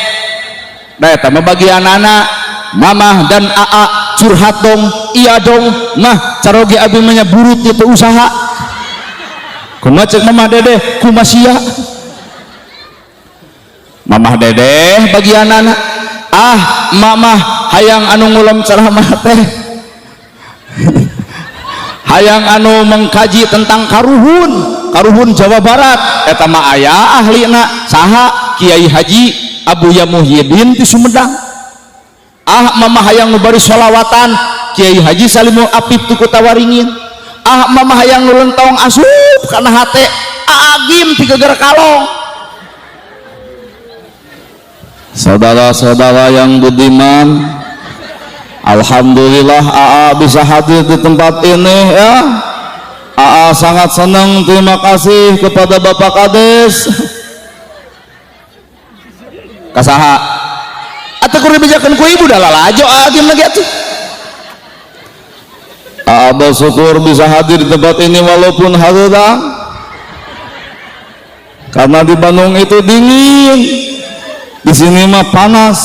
Da eta mah bagianana mamah dan aa curhat dong iya dong mah caroge abi mah nya burut itu usaha. Kumaha ceuk mamah dedeh kumasia. Mamah dedeh bagianana mamah hayang anu ngulem ceramah teh hayang anu mengkaji tentang karuhun Jawa Barat eta mah aya ahlina saha Kiai Haji Abuya Muhyiddin ti Sumedang. Mamah hayang nu bari sholawatan Kiai Haji Salimul Apip ti Kutawaringin. Mamah hayang nu lentong asup kana hate Agim ti Geger Kalong. Saudara-saudara yang budiman, alhamdulillah AA bisa hadir di tempat ini ya. AA sangat senang, terima kasih kepada Bapak Kades. Kasaha atuh kudu dibijakeun ku ibu da lalajo agim lagi atuh. AA bersyukur bisa hadir di tempat ini walaupun hareurang. Karena di Bandung itu dingin. Di sini mah panas,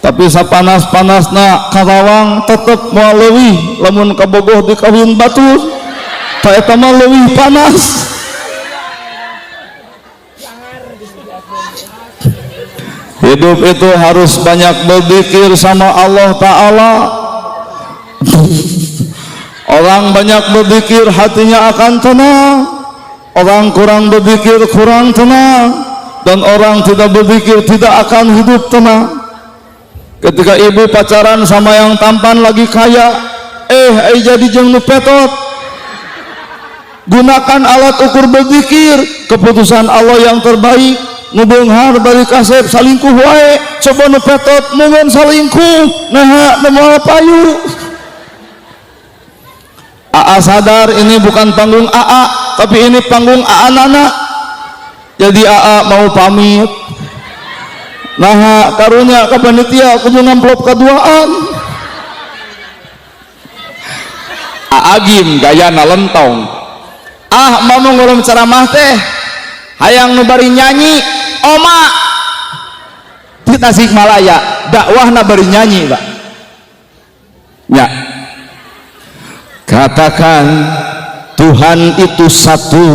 tapi sapanas-panasna Karawang tetep moal leuwih lamun kabogoh di kawin batur ta eta mah leuwih panas. Hidup itu harus banyak berzikir sama Allah Ta'ala. Orang banyak berzikir hatinya akan tenang, orang kurang berzikir kurang tenang, dan orang tidak berzikir tidak akan hidup tenang. Ketika ibu pacaran sama yang tampan lagi kaya, jadi jeung nu petot. Gunakan alat ukur berzikir, keputusan Allah yang terbaik. Nu beunghar bari kasep salingkuh wae, coba nu petot mungkin salingkuh, nah moal payu. AA sadar ini bukan panggung AA, tapi ini panggung AA nana. Jadi AA mau pamit, nah karunya ka panitia kudu ngamplop kaduaan. Agim gayana lentong. Mama ngulum ceramah teh hayang nu bari nyanyi oma di Tasikmalaya dakwahna bari nyanyi Pak ya. Katakan Tuhan itu satu,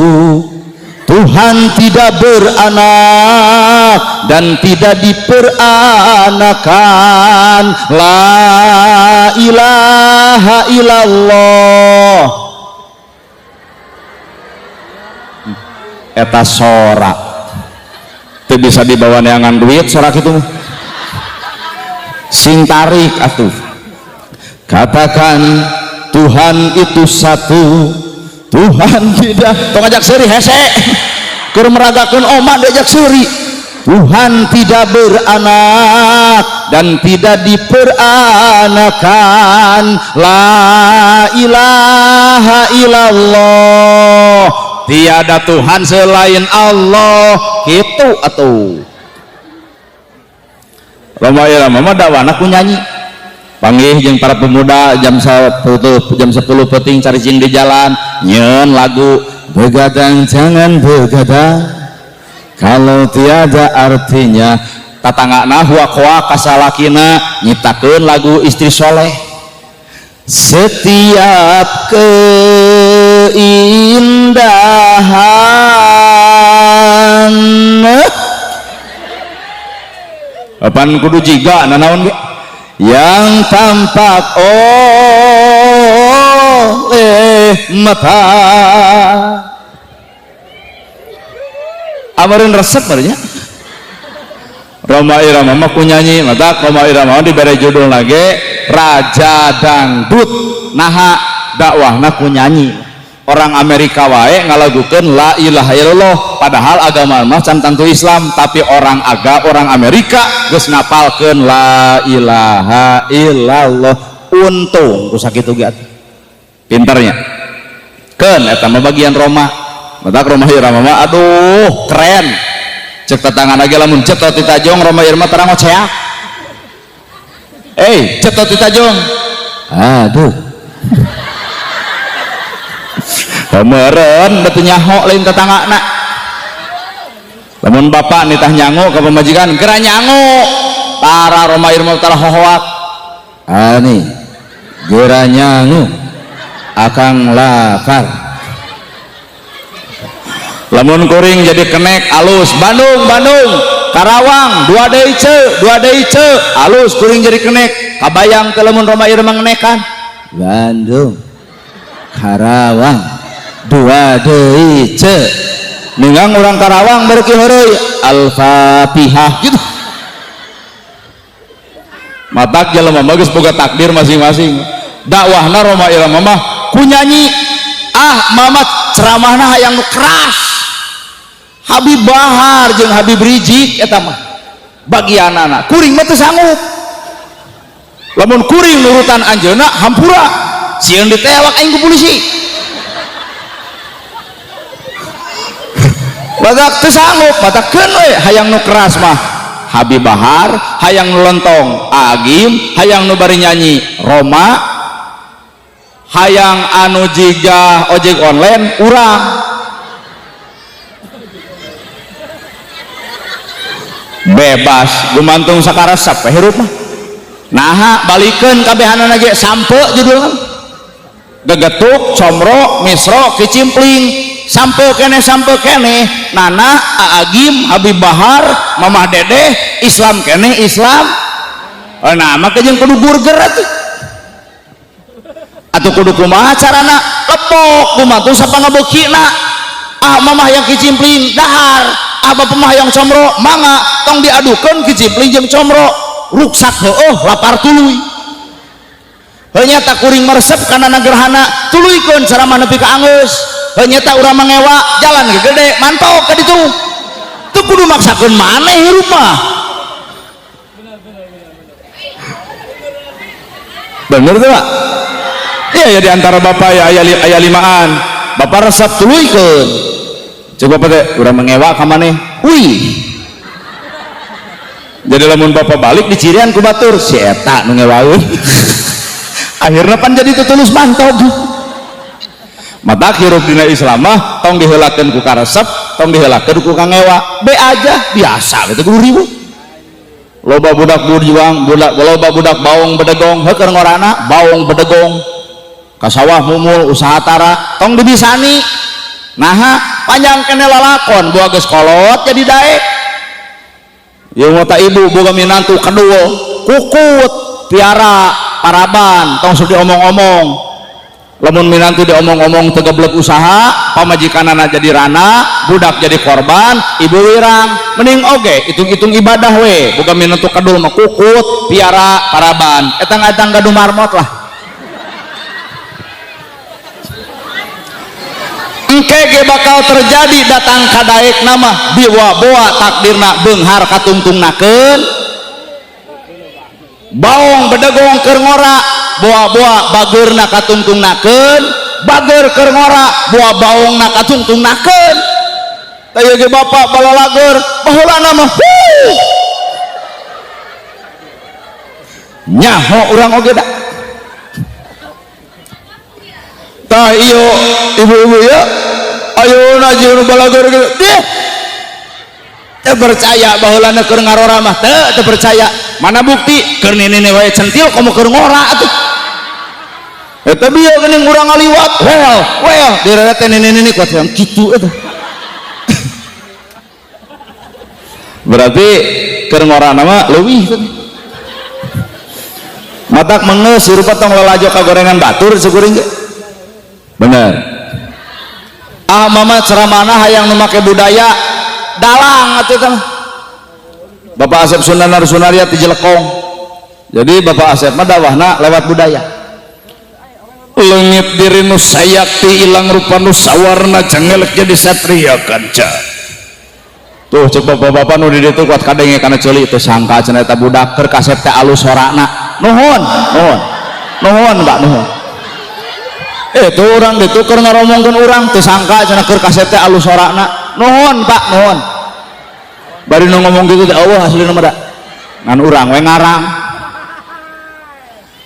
Tuhan tidak beranak dan tidak diperanakan, la ilaha illallah. Eta sorak itu bisa dibawa neangan duit sorak itu sing tarik atuh. Katakan Tuhan itu satu, Tuhan tidak tong ajak seuri hese keur meragakeun oma diajak seuri. Tuhan tidak beranak dan tidak diperanakan, la ilaha illallah. Tiada Tuhan selain Allah. Gitu atuh. Roma mama dawana ku nyanyi. Panggih jeung para pemuda jam 10 peting caricing di jalan nyeun lagu begadang jangan begadang kalau tiada artinya. Tatanggana huwa kasalakina nyiptakeun lagu Istri Soleh. Setiap keindahan apaan kudu jiga nanaon ge yang tampak oleh mata amareun resep barunya. Roma Irama mah ku nyanyi mata Roma Irama dibere judul lagi Raja Dangdut. Naha dakwahna ku nyanyi. Orang Amerika wae ngalagukeun la ilaha illallah padahal agama mah can tantu Islam tapi orang Amerika geus ngapalkeun la ilaha illallah. Untung ku sakitu ge pinternya. Keun eta mah bagian Roma. Mata Roma Irama mah aduh keren. Cek tetangan lagi lamun cetot di tajong Roma Irma terang oceak. Cetot di tajong. Aduh. Pemeren batu nyaho lain tetanggana. Lamun bapak nitah nyango ke pemajikan geura nyango. Para Roma Irma tara hohoak. Ani geura nyango akang lapar. Lamun kuring jadi kenek alus Bandung Karawang 2 DC alus kuring jadi kenek kabayang ke lamun Roma Irma ngenekan Bandung Karawang 2 DC ningali orang Karawang beuki heureuy Al-Fatihah gitu. Matak jelema mah geus boga takdir masing-masing. Dakwahna Roma Irma mah ku nyanyi mama ceramahna hayang nu keras. Habib Bahar jeung Habib Rizik eta mah bagianana kuring mah teu sanggup. Lamun kuring nurutan anjeunna hampura sieun ditewak aing ku polisi. Badak teu sanggup matakeun we hayang nu keras mah Habib Bahar, hayang nu lontong Agim, hayang nu bari nyanyi Roma, hayang anu jiga ojek online urang. Bebas gumantung sakarasap hirup mah naha balikeun kabehanana ge sampe judulna gegetuk comro misro kicimpling sampe kene nana Agim Habib Bahar Mamah Dedeh Islam kene Islam nama ke jeung kudu burger atuh kudu kumaha carana lepok gumantung sapangabeukina mamah yang kicimpling dahar bapak mah yang comro mangga tong diadukeun kicimpling jeung comro ruksak heueuh lapar tuluy heuh nya kuring meresep kana nagerhana tuluykeun ceramah nepi ka anggeus heuh nya urang mangewa jalan ge gede mantok ka ditu teu kudu maksakeun maneh hirup mah bener teh Pak iya ya diantara bapak ya aya limaan bapak resep tuluykeun coba pada urang mengewa ka maneh wih Jadi lamun bapak balik dicirian ku batur si eta nu ngewaeun akhirna pan jadi tutulus mantog. Mata hirup dina Islam mah tong diheulakeun ku karesep, tong diheulakeun ku kangewa be aja biasa gitu 10.000. Loba budak berjuang, loba budak baung bedegong heukeun ngorana baung bedegong ka sawah mumul usaha tara tong dibisani. Nah panjang kene lalakon buah geus kolot jadi daek. Yang mata ibu boga minantu kedua kukut piara paraban tong sudah omong-omong lamun minantu diomong-omong tegeblek usaha pamajikanana jadi rana budak jadi korban ibu wirang mending oge hitung-hitung ibadah we boga minantu kedua mah kukut piara paraban etang-etang gaduh marmot lah engke bakal terjadi datang kadaek nama biwa-boa takdirna beunghar katungtungnakeun baung bedegong keur ngora boa-boa bageurna katungtungnakeun bager keur ngora boa baungna katungtungnakeun teu ge bapak balalager baheulana mah nyaho urang oge da tah iyo ibu-ibu ya ayeuna jeung balagar deh teu percaya baheulana keur ngarora mah teu percaya mana bukti keur nini wae centil komo keur ngora atuh eta bieu geuning urang ngaliwat well direte nini kuat yang kitu eta berarti keur ngorana mah leuwih teh matak mengeus hirup tong lalajo ka gorengan batur sekuring ge bener mama ceramana hayang nu make budaya dalang atuh teh Bapak Asep Sunanar Sunaria ti Jelekong jadi Bapak Asep mah dawahna lewat budaya leungit diri nu sayakti ilang rupa nu sawarna jangelek jadi satria kanca tuh cek bapak-bapak nu di ditu kuat kadenge kana ceuli teu sangka cenah eta budak keur kasep teh alus sorana nuhun Mbak nuhun itu orang ditukar ngaromongkeun urang teu sangka cenah keur kasep teh alus sorana nuhun Pak nuhun bari nu ngomong kitu teh Allah hasilna mah da ngan urang we ngarang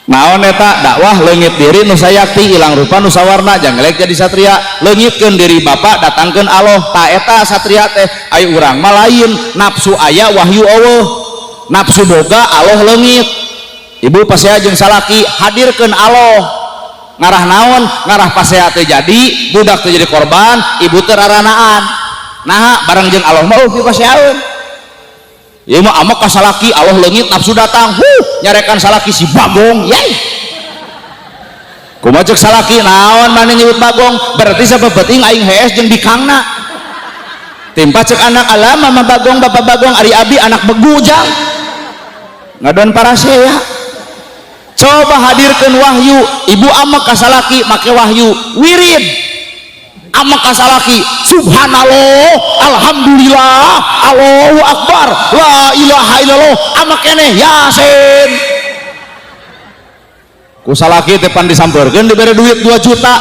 naon eta dakwah leungit diri nu sayakti ilang rupa nu sawarna jangelek jadi satria leungitkeun diri bapak datangkeun Allah ta eta satria teh ai urang mah lain nafsu aya wahyu Allah nafsu boga Allah leungit ibu pasea jeung salaki hadirkeun Allah ngarah naon ngarah pasea teh jadi budak teh jadi korban ibu teu raranaan nah bareng jeung Allah mah pieu paseaeun ieu mah amak ka salaki Allah leungit nafsu datang nyarekan salaki si bagong yai kumaha ceuk salaki naon maneh nyebut bagong berarti sabeuting aing hees jeung bikangna timpa ceuk anak alam mama bagong bapak bagong ari abi anak begujang ngadon parasea coba hadirkan wahyu ibu amak kasalaki make wahyu wirid amak kasalaki subhanallah alhamdulillah Allahu akbar la ilaha illallah amak keneh yasin ku salaki teh pan disampeurkeun dibere duit 2 juta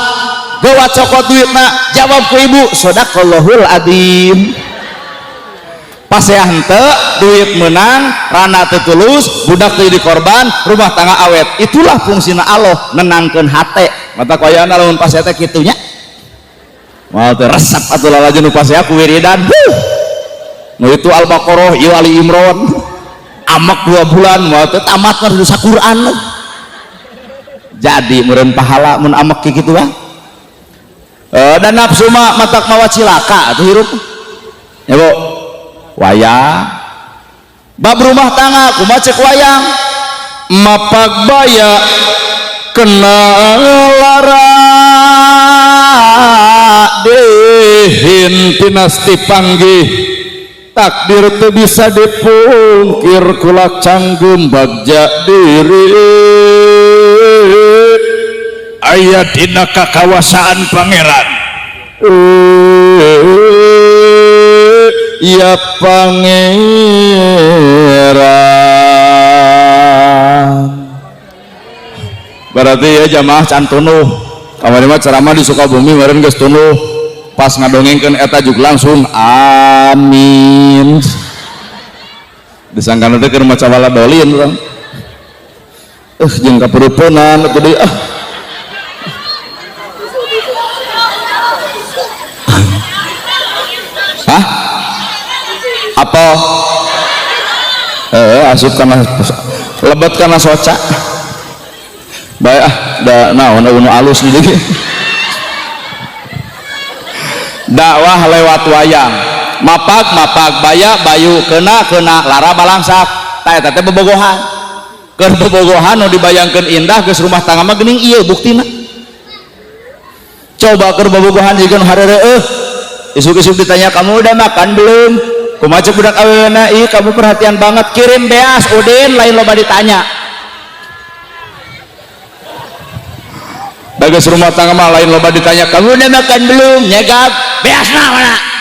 gawa cokot duitna jawab ku ibu sadaqallahul adzim pasea henteu duit menang rana teu tulus budak teu jadi korban rumah tangga awet itulah fungsina Allah nenangkeun hate mata koyana lamun pasea teh kitu nya moal teu resep atuh lalajeun nu pasea ku wiridan nu itu Al-Baqarah ieu Ali Imran amak 2 bulan moal teu tamat mah dosa Quran jadi meureun pahala mun amak kitu kan dan nafsu mah matak mawa cilaka atuh hirup ya Bu wayang bab rumah tangga kumaha cek wayang mapak baya kena lara dehin tinasti panggih takdir teu bisa dipungkir kulak canggum bagja diri aya dina kakawasaan pangeran ya pangeran berarti ya jamaah can tunuh kamari mah ceramah di Sukabumi meureun geus tunuh pas ngadongengkeun eta juk langsung amin disangkan teh keur maca wala dolin urang jeung kapeureupeunnan atuh deui hah apa asup kana lebat kana soca bae da naon anu alus di dieu dakwah lewat wayang mapag baya bayu kena lara balangsak ta eta teh bobogohan keur bobogohan nu dibayangkeun indah geus rumah tangga mah geuning ieu buktina coba keur bobogohan jikeun hareureeuh isuk-isuk ditanya kamu udah makan belum kumaha ceuk budak aweuna ih kamu perhatian banget kirim beas udin lain loba ditanya bagas rumah tangga mah lain loba ditanya kamu udah makan belum nyegap beasna mana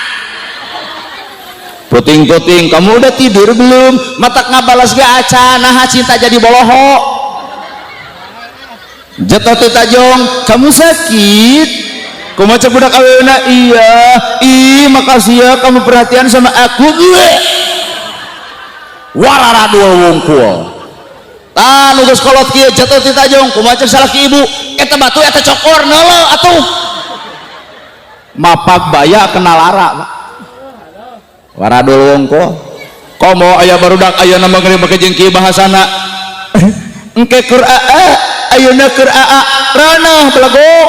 puting-puting kamu udah tidur belum matak ngabalas ge acan nah cinta jadi boloho jatuh tajong kamu sakit kumaha ceuk budak aweuna iya ih makasih ya kamu perhatian sama aku warara dua wungkul tah nu geus kolot kieu jatuh ti tajong kumaha ceuk salaki ibu eta batu eta cokor neuleuh atuh mapag baya kena lara waradul wongko komo aya barudak ayeuna mah geus make jeung kieu bahasana engke keur ayeuna keur ranah belagong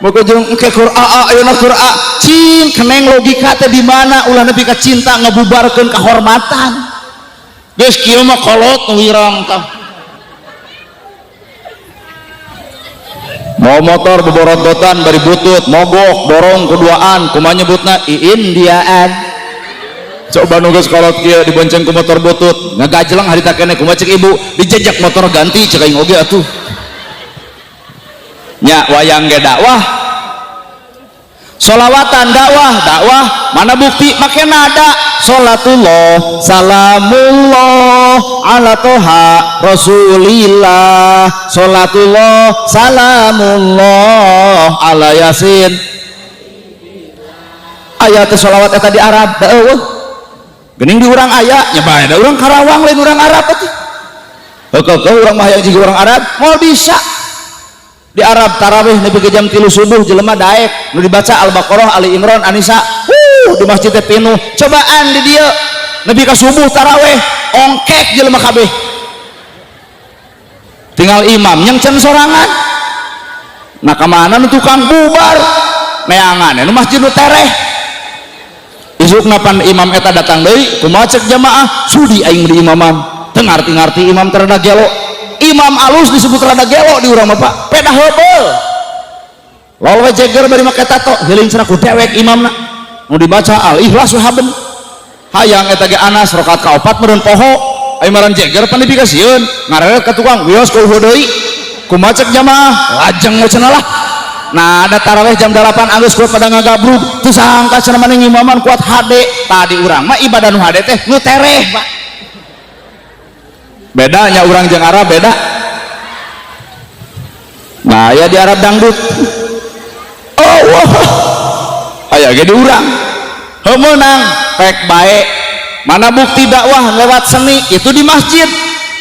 moga jeung engke keur ayeuna keur cing keneng logika teh di mana ulah nepi ka cinta ngabubarkeun kahormatan geus kieu mah kolot wirang tah mau motor beborontotan bari butut mogok dorong keduaan kumaha nyebutna iindiaan coba nu geus kolot kieu dibonceng ku motor butut ngagajlang harita keneh kumaha ceuk ibu dijejak motor ganti ceuk aing oge atuh nya wayang ge dakwah sholawatan dakwah mana bukti make nada sholatullah salamullah ala toha rasulillah sholatullah salamullah ala yasin ayat sholawat eta di Arab da eueuh geuning di urang aya nya bae da urang Karawang lain urang Arab atuh heukeuk urang mah hayang jiga urang Arab moal bisa di Arab tarawih nepi ke jam 3 subuh jelema daek nu dibaca Al-Baqarah Ali Imran An-Nisa di masjid teh pinuh cobaan di dieu nepi ka subuh tarawih ongkek jelema kabeh tinggal imam yang can sorangan nah kamana nu tukang bubar neangan nu masjid nu tereh isukna pan imam eta datang deui kumaha ceuk jamaah sudi aing di imaman teu ngarti-ngarti imam terada gelo imam alus disebut rada gelo di urang Bapak peda heubeul lol we jeger bari make tato heuling cenah ku dewek imamna nu dibaca al-ikhlas sahaben hayang eta ge Anas rakaat kaopat meureun poho aya maran jeger pan dipikasieun ngareret ka tukang wios ku deui kumaha ceuk jamaah lajeng we cenah lah nah ada tarawih jam 8 anggeus kuat pada ngagabrug teu sangka cenah maneh imaman kuat hade tadi urang mah ibadah nu hade teh nu tereh Pak bedanya urang jeung Arab beda nah ya di Arab dangdut oh wah aya ge di urang heuh meunang pek bae mana bukti dakwah lewat seni itu di masjid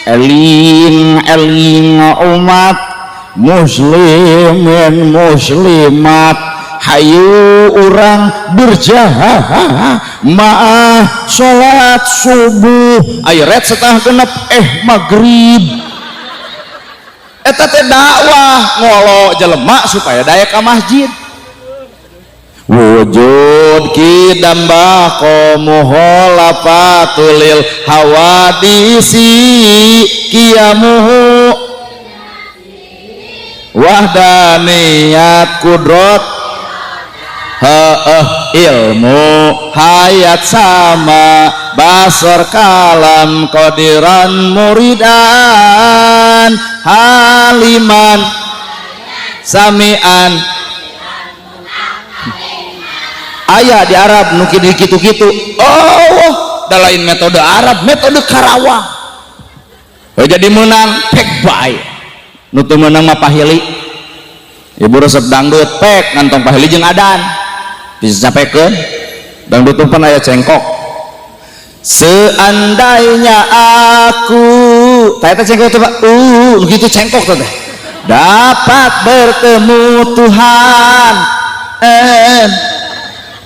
eling umat muslimin muslimat hayu urang berjamaah salat subuh ayat setengah genep maghrib eta teh dakwah ngolo jelema supaya daya ka masjid wujud kidamba muholafatulil hawadisi kiamuhu wahdaniyat kudrot ilmu hayat sama basar kalam qadiran muridan haliman samian aya di Arab nu kitu-kitu oh da lain metode Arab metode Karawang jadi menang pek bae nu teu meunang mah pahili ibu resep dangdut pek ngantong pahili jeung adan bisa sampaikan dangdut pun aya cengkok seandainya aku tanya cengkok tuh Pak begitu cengkok tuh dapat bertemu Tuhan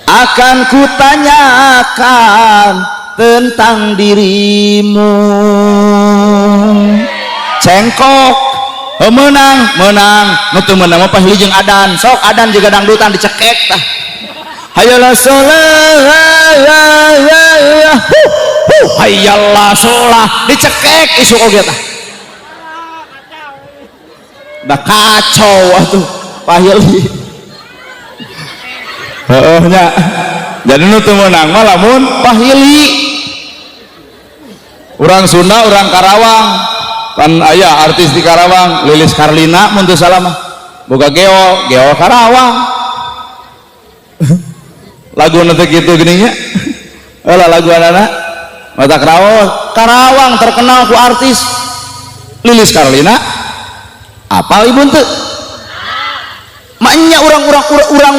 akan kutanyakan tentang dirimu. Cengkok menang nutu menang apa hilijeng adan sok adan juga dangdutan dicekek tah hayalah sholat hayalah sholat dicekek isu oge tah dah kacau atuh pahili nya jadi nutu menang mah lamun pahili urang Sunda urang Karawang kan ayah artis di Karawang Lilis Karlina mun teu salah mah boga geo Karawang lagu nanti gitu gini nya lagu anak mata Karawang terkenal ku artis Lilis Karlina apal ibu teu maknya orang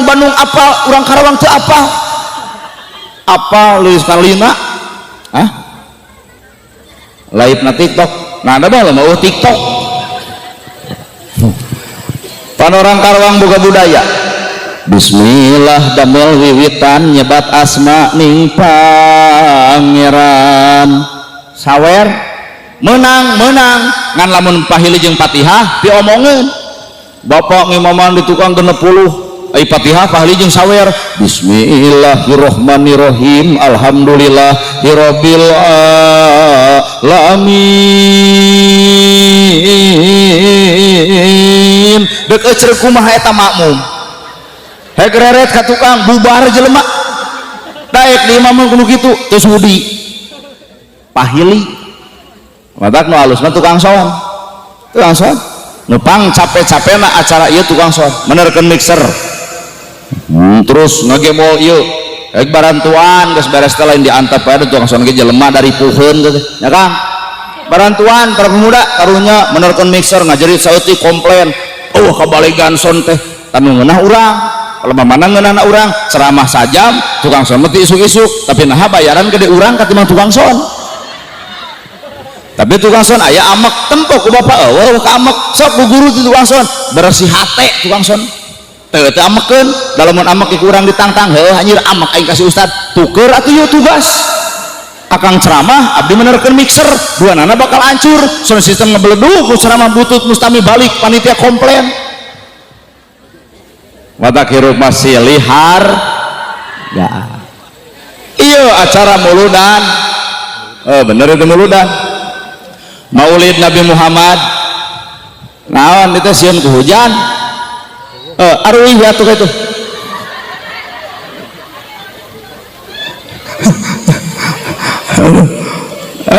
Bandung apal orang Karawang teu apal Lilis Karlina live na TikTok nah ada bae mau TikTok pan orang Karawang boga budaya bismillah damel wiwitan nyebat asma ning pangeran sawer menang ngan lamun pahili jeung Fatihah diomongeun bapak ngimaman di tukang 60 ai Fatihah pahili jeung sawer bismillahirrahmanirrahim alhamdulillahirabbil alamin deuk eceuk kumaha eta makmum hegreret ka tukang bubar jelema daek di imam kudu kitu teu sudi pahili matak nu alusna tukang soan nupang capek-capekna acara ieu tukang soan menerkeun mixer terus ngagemol ieu barantuan geus beres teh lain diantep pada tukang soan ge jelema dari puheun teh nya Kang barantuan para pemuda karunya menerkeun mixer ngajerit saeutik komplain kabaligan son teh tanu ngeunah urang kalau mana ngeunahna urang ceramah sajam tukang son mah isuk-isuk tapi naha bayaran gede urang katimbang tukang son tapi tukang son aya amek tempok ku bapak ka amek sok ku guru ti tukang son bersih hate tukang son teu amekeun dalamun amek kurang ditangtang heuh anjir amek aing kasih ustad tuker atuh yeuh tugas akang ceramah abdi menerkeun mixer duanana bakal hancur soalnya sistem ngebleduk ku ceramah butut mustami balik panitia komplain watak hirup masih lihar ya iya acara muludan bener itu muludan maulid Nabi Muhammad naon itu sieun ku hujan arwih ya tuh itu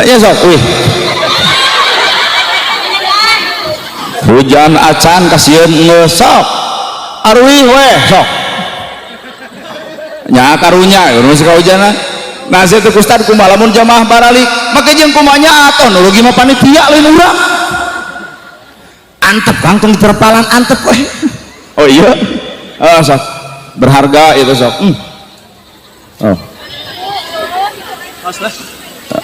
ya sok wih hujan acan kasieun ngesok arwih weh sok nya karunya geus kahujanan nah saya teh ustad kumaha lamun jamaah baralik make jeung kumanya atuh nu rugi mah panitia lain urang antep Kang tong terpalan antep weh oh iya sok berharga itu sok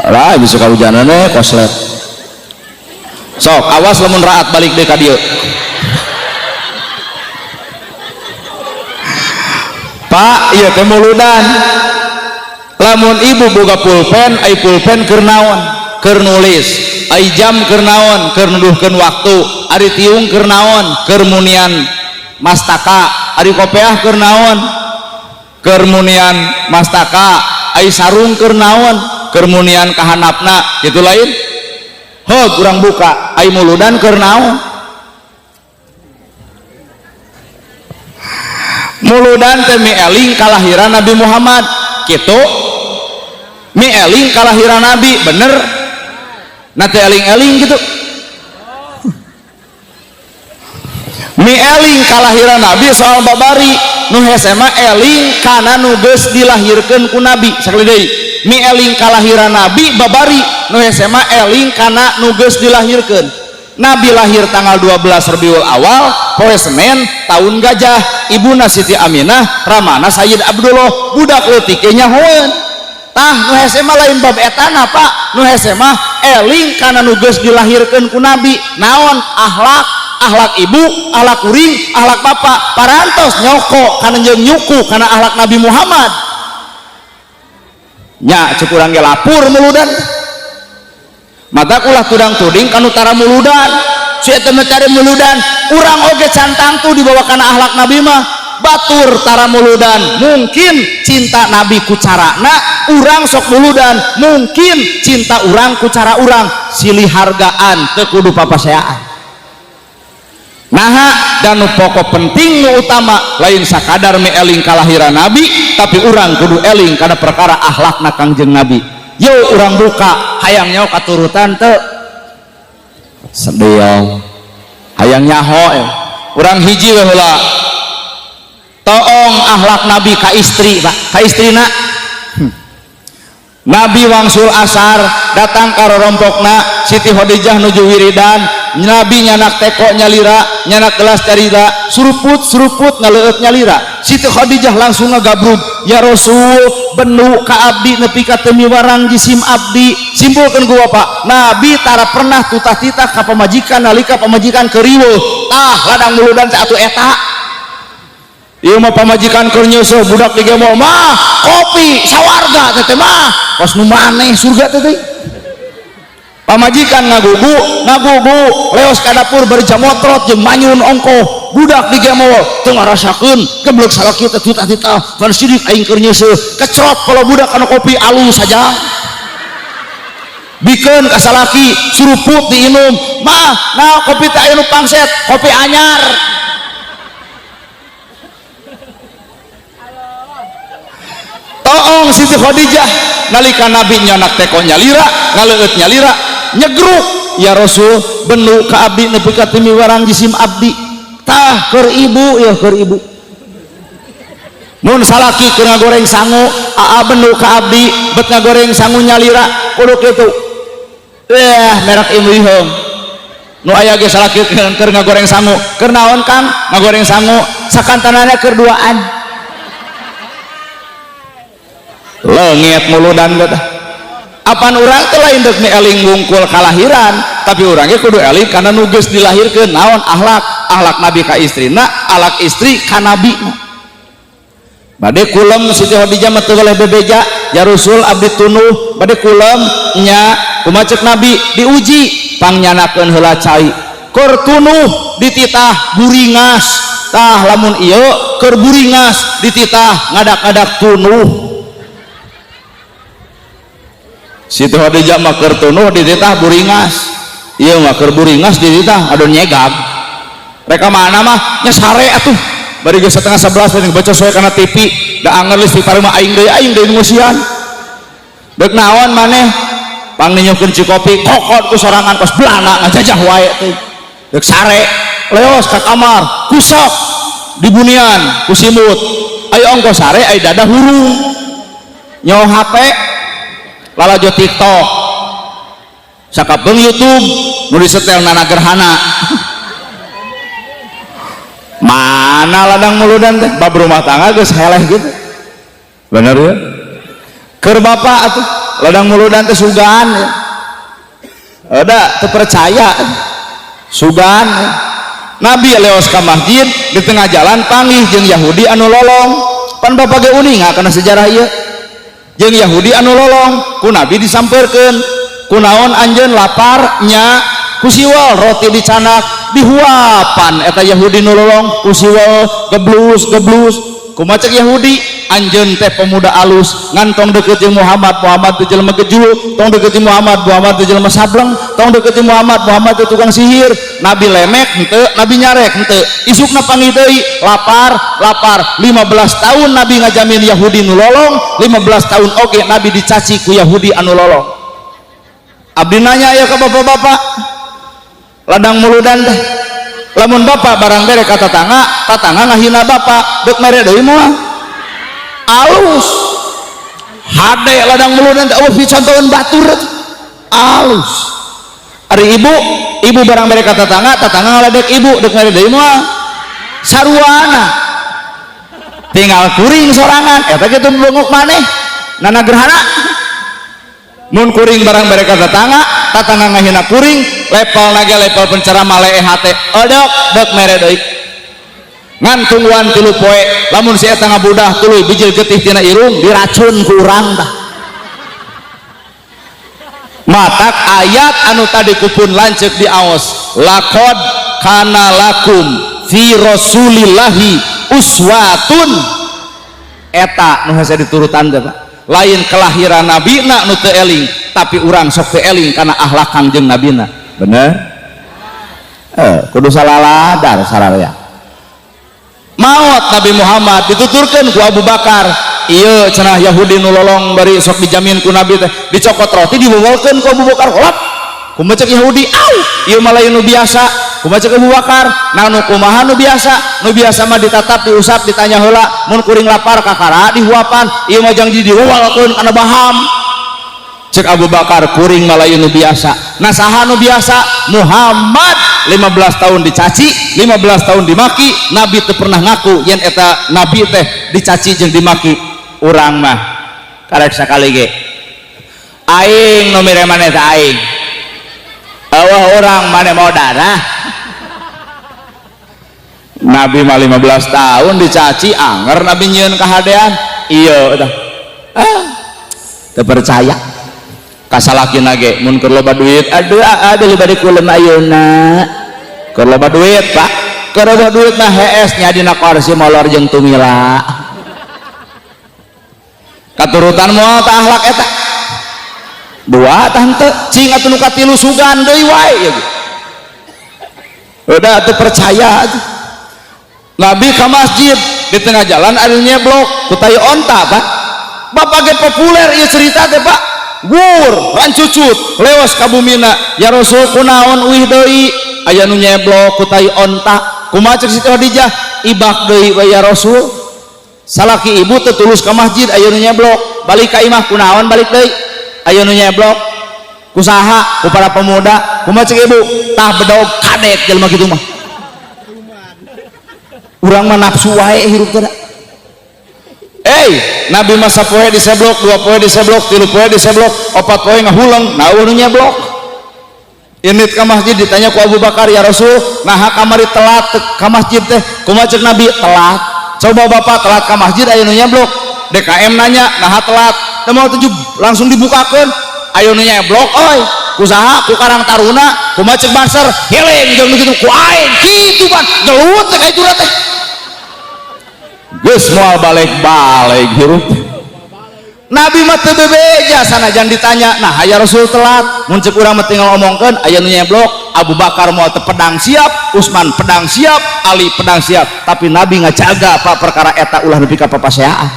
lah bisa kahujanan koslet sok awas lamun raat balik deh ka dieu Pak iya teh muludan lamun ibu boga pulpen ai pulpen keur naon keur nulis ai jam keur naon keur nuduhkeun waktu ari tiung keur naon keur munian mastaka ari kopiah keur naon keur munian mastaka ai sarung keur naon keur munian kahanapna kitu lain heuh urang buka ai muludan keur naon muludan teh mieling kalahiran Nabi Muhammad kitu mieling kalahiran Nabi bener nanti eling-eling gitu mieling kalahiran Nabi soal babari nu hese mah eling kana nu geus dilahirkeun ku Nabi sakali deui mieling kalahiran Nabi babari nu hese mah eling kana nu geus dilahirkeun Nabi lahir tanggal 12 Rabiul Awal poe Senin tahun gajah ibuna Siti Aminah ramana Sayyid Abdullah budak leutik nya nyahoeun tah nu hese mah lain bab etana Pak, nu hese mah eling kana nu geus dilahirkeun ku Nabi. Naon? Akhlak ibu, akhlak kuring, akhlak bapak, parantos nyoko kana jeung nyuku kana akhlak Nabi Muhammad. Nya ceuk urang ge lapur muludan. Mata ulah tudang tuding kanu tara muludan. Si eta mah cari muludan, urang oge cantang tuh dibawa kana akhlak Nabi mah batur tara muludan. Mungkin cinta Nabi ku carana urang sok muludan, mungkin cinta urang ku cara urang silih hargaan teu kudu papaseaan. Nah, dan nu pokok penting nu utama lain sakadar me eling kalahiran Nabi, tapi urang kudu eling kana perkara akhlakna Kangjeng Nabi. Yo urang buka hayang nyaho katurutan teu sedeo hayang nyaho urang hiji we heula toong akhlak Nabi ka istri Pak, ka istrina. Nabi wangsul asar datang ka rorompokna Siti Khadijah nuju wiridan, Nabi nyanak teko nyalira, nyanak gelas carita, suruput ngaleueut nyalira. Siti Khadijah langsung ngagabrug, ya Rasul benu ka abdi nepi ka teu miwarang jisim abdi. Simpulkeun ku Bapak, Nabi tara pernah tutah-titah ka pamajikan nalika pamajikan keuriweuh. Ladang muludan teh atuh eta. Ieu mah pamajikan keur nyeusuh budak di gemol mah kopi sawarga teh mah kos nu maneh surga teh. Pamajikan ngagugu leos ka dapur bari jamotrot jeung manyun ongkoh budak di gemol teu ngarasakeun geblek salaki teh tutah-titah pan sidik aing keur nyeusuh kecrot kalau budak kana kopi alus saja bikeun ka salaki suruput diinum mah nah kopi teh anu pangset kopi anyar. Toong Siti Khadijah nalika Nabi nyanak teko nyalira ngaleueut nyalira nyegruk, ya Rasul benu ka abdi nepi ka teu miwarang jisim abdi. Tah keur ibu ya keur ibu. Mun salaki keur ngagoreng sangu aa benu ka abdi bet ngagoreng sangu nyalira kudu kitu. Merek imlihong nu aya ge salaki keur ngagoreng sangu keur naon Kang ngagoreng sangu sakantanana keur duaan. Leungit muludan teh apan urang teh lain deuk eling wungkul kalahiran tapi urang ge kudu eling kana nu geus dilahirkeun naon akhlak Nabi ka istrina akhlak istri ka Nabi. Bade kulem Siti Khadijah mah teu boleh bebeja, ya Rasul abdi tunuh bade kulem nya kumaha ceuk Nabi diuji pangyanakeun heula cai keur tunuh dititah buringas. Tah lamun ieu keur buringas dititah ngadak-ngadak tunuh. Siti Khadijah mah keur tunuh dititah buringas, ieu mah keur buringas dititah adon nyegag. Reka mana mah nya sare atuh bari geus 10:30 teh baca soe kana TV da anger lis pipari mah aing deui musian. Deuk naon maneh pang ninyokeun ci kopi kokot ku sorangan kos belana ngajajah wae teh. Deuk sare leos ka kamar kusok di bunian ku simut. Aya ongkos sare aya dadah hurung. Nyaho HP lalajo TikTok sakapeung YouTube nu disetel nana gerhana. Mana ladang muludan teh bab rumah tangga geus heleh gitu bener ya keur bapak atuh ladang muludan teh sugan ya ada teu percaya sugan ya. Nabi leos ka masjid di tengah jalan panggih jeung Yahudi anu lolong pan bapak ge uning kana sejarah ieu jeung Yahudi anu lolong ku Nabi disampeurkeun kunaon anjeun lapar nya ku siwal roti dicanak dihuapan eta Yahudi nu lolong ku siwal geblus kumaha ceuk Yahudi anjeun teh pemuda alus ngantong deukeut jeung Muhammad teh jelema gejul tong deukeut jeung Muhammad teh jelema sableng tong deukeut jeung Muhammad teh tukang sihir. Nabi lemek henteu Nabi nyarek henteu isukna panggih deui lapar 15 tahun Nabi ngajamin Yahudi nu lolong 15 tahun oge Nabi dicaci ku Yahudi anu lolong. Abdi nanya ya ka bapak-bapak ladang muludan teh lamun bapak barang bere ka tatangga ngahina bapak deuk mere deui moal alus hade ladang muludan teh eueuh picontoeun batur alus. Ari ibu barang bere ka tatangga ngaledek ibu deuk mere deui moal saruana tinggal kuring sorangan eta kitu bengok maneh nana gerhana mun kuring barang mereka tetangga ngahina kuring level naga level penceramah hate odok dok mere deui ngan tungguan 3 poe lamun si eta ngabudah tuluy bijil getih tina irung diracun ku urang tah matak ayat anu tadi kupun lanceuk di aos laqad kana lakum fi rasulillahi uswatun eta nu hese diturutan teh Pak lain kelahiran nabina nu teu eling tapi urang sok teu eling kana akhlak kangjeng nabina bener kudu salaladar sararea maot Nabi Muhammad dituturkeun ku Abu Bakar ieu cenah Yahudi nu lolong bari sok dijamin ku Nabi teh dicokot roti diwewelkeun ku Abu Bakar holap kumaha cek Yahudi au ieu mah lain nu biasa kumaha cek Abu Bakar nah nu kumaha nu biasa mah ditatap diusap ditanya heula mun kuring lapar kakara dihuapan ieu mah jang diwewelkeun kana baham cek Abu Bakar kuring mah lain nu biasa nah saha nu biasa Muhammad 15 tahun dicaci 15 tahun dimaki Nabi teu pernah ngaku yen eta Nabi teh dicaci jeung dimaki urang mah karek sakali ge aing nu mere maneh teh aing awah orang mana mau darah Nabi mah 15 tahun dicaci anger Nabi nyieun kahadean iya eta teu percaya kasalakina ge mun keur loba duit aduh loba dikuleun ayeuna keur loba duit Pak keur loba duit mah hees nya dina kursi molor jeung tumila katurutan moal tah akhlak eta dua tante cing atuh nu katilu sugan deui wae ya udah atuh percaya aja. Nabi ke masjid di tengah jalan ada nyeblok kutai onta Pak bapak ge populer ieu cerita teh Pak gur rancucut leos ka bumina ya Rasul kunaon uih deui aya nu nyeblok kutai onta kumaha cek Siti Khadijah ibak deui we ya Rasul salaki ibu teu tulus ka masjid aya nu nyeblok balik ka imah kunaon balik deui aya nu nyeblok kusaha ku para pemuda kumaha cek ibu tah bedog kadek jelema kitu mah urang mah nafsu wae hirup teh Nabi masa poe diseblok 2 poe diseblok 3 poe diseblok 4 poe ngahuleng naon nu nyeblok init ka masjid ditanya ku Abu Bakar ya Rasul naha kamari telat ka masjid teh kumaha cek Nabi telat coba bapak telat ka masjid aya nu nyeblok DKM nanya naha telat teu mau tujub langsung dibukakeun aya nu nyeblok oi kusaha ku Karang Taruna kumaha cek Banser heling jeung kitu ku aing kitu ban gelut teh ka itu teh geus moal balik hirup Nabi mah teu bebeja sanajan ditanya nah aya Rasul telat mun ceuk urang mah tinggal omongkeun aya nu nyeblok Abu Bakar moal teu pedang siap Utsman pedang siap Ali pedang siap tapi Nabi ngajaga Pak perkara eta ulah nepi ka papaseaan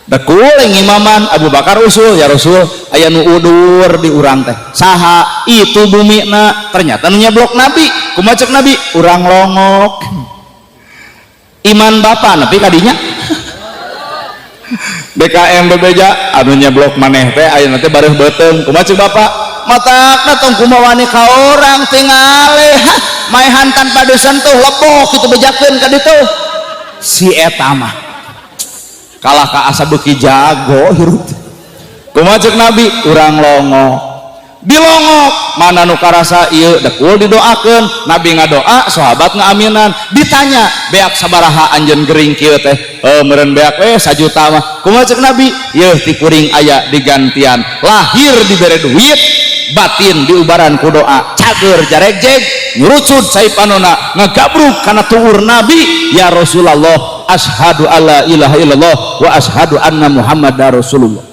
dekul imaman Abu Bakar usul ya Rasul aya nu udur di urang teh saha itu bumina ternyata nu nyeblok Nabi kumaha cek Nabi urang longok iman bapak nepi kadinya DKM bebeja anu nyeblok maneh teh ayeuna teh bareuh beuteung kumaha cek bapak matakna tong kumaha wani ka urang tingali maehan tanpa disentuh lebok kitu bejakeun ka ditu si eta mah kalah ka asa beuki jago hirup kumaha cek Nabi urang longok dilongok mana nu karasa ieu dekul didoakeun Nabi ngadoa sahabat ngaaminan ditanya beak sabaraha anjeun gering kieu teh meureun beak we 1 juta mah kumaha cek Nabi yeuh ti kuring aya digantian lahir dibere duit batin diubaran ku doa cager jaregjeg nyurucud saipanona ngagabruk kana tuur Nabi ya Rasulullah asyhadu alla ilaha illallah wa asyhadu anna Muhammadar Rasulullah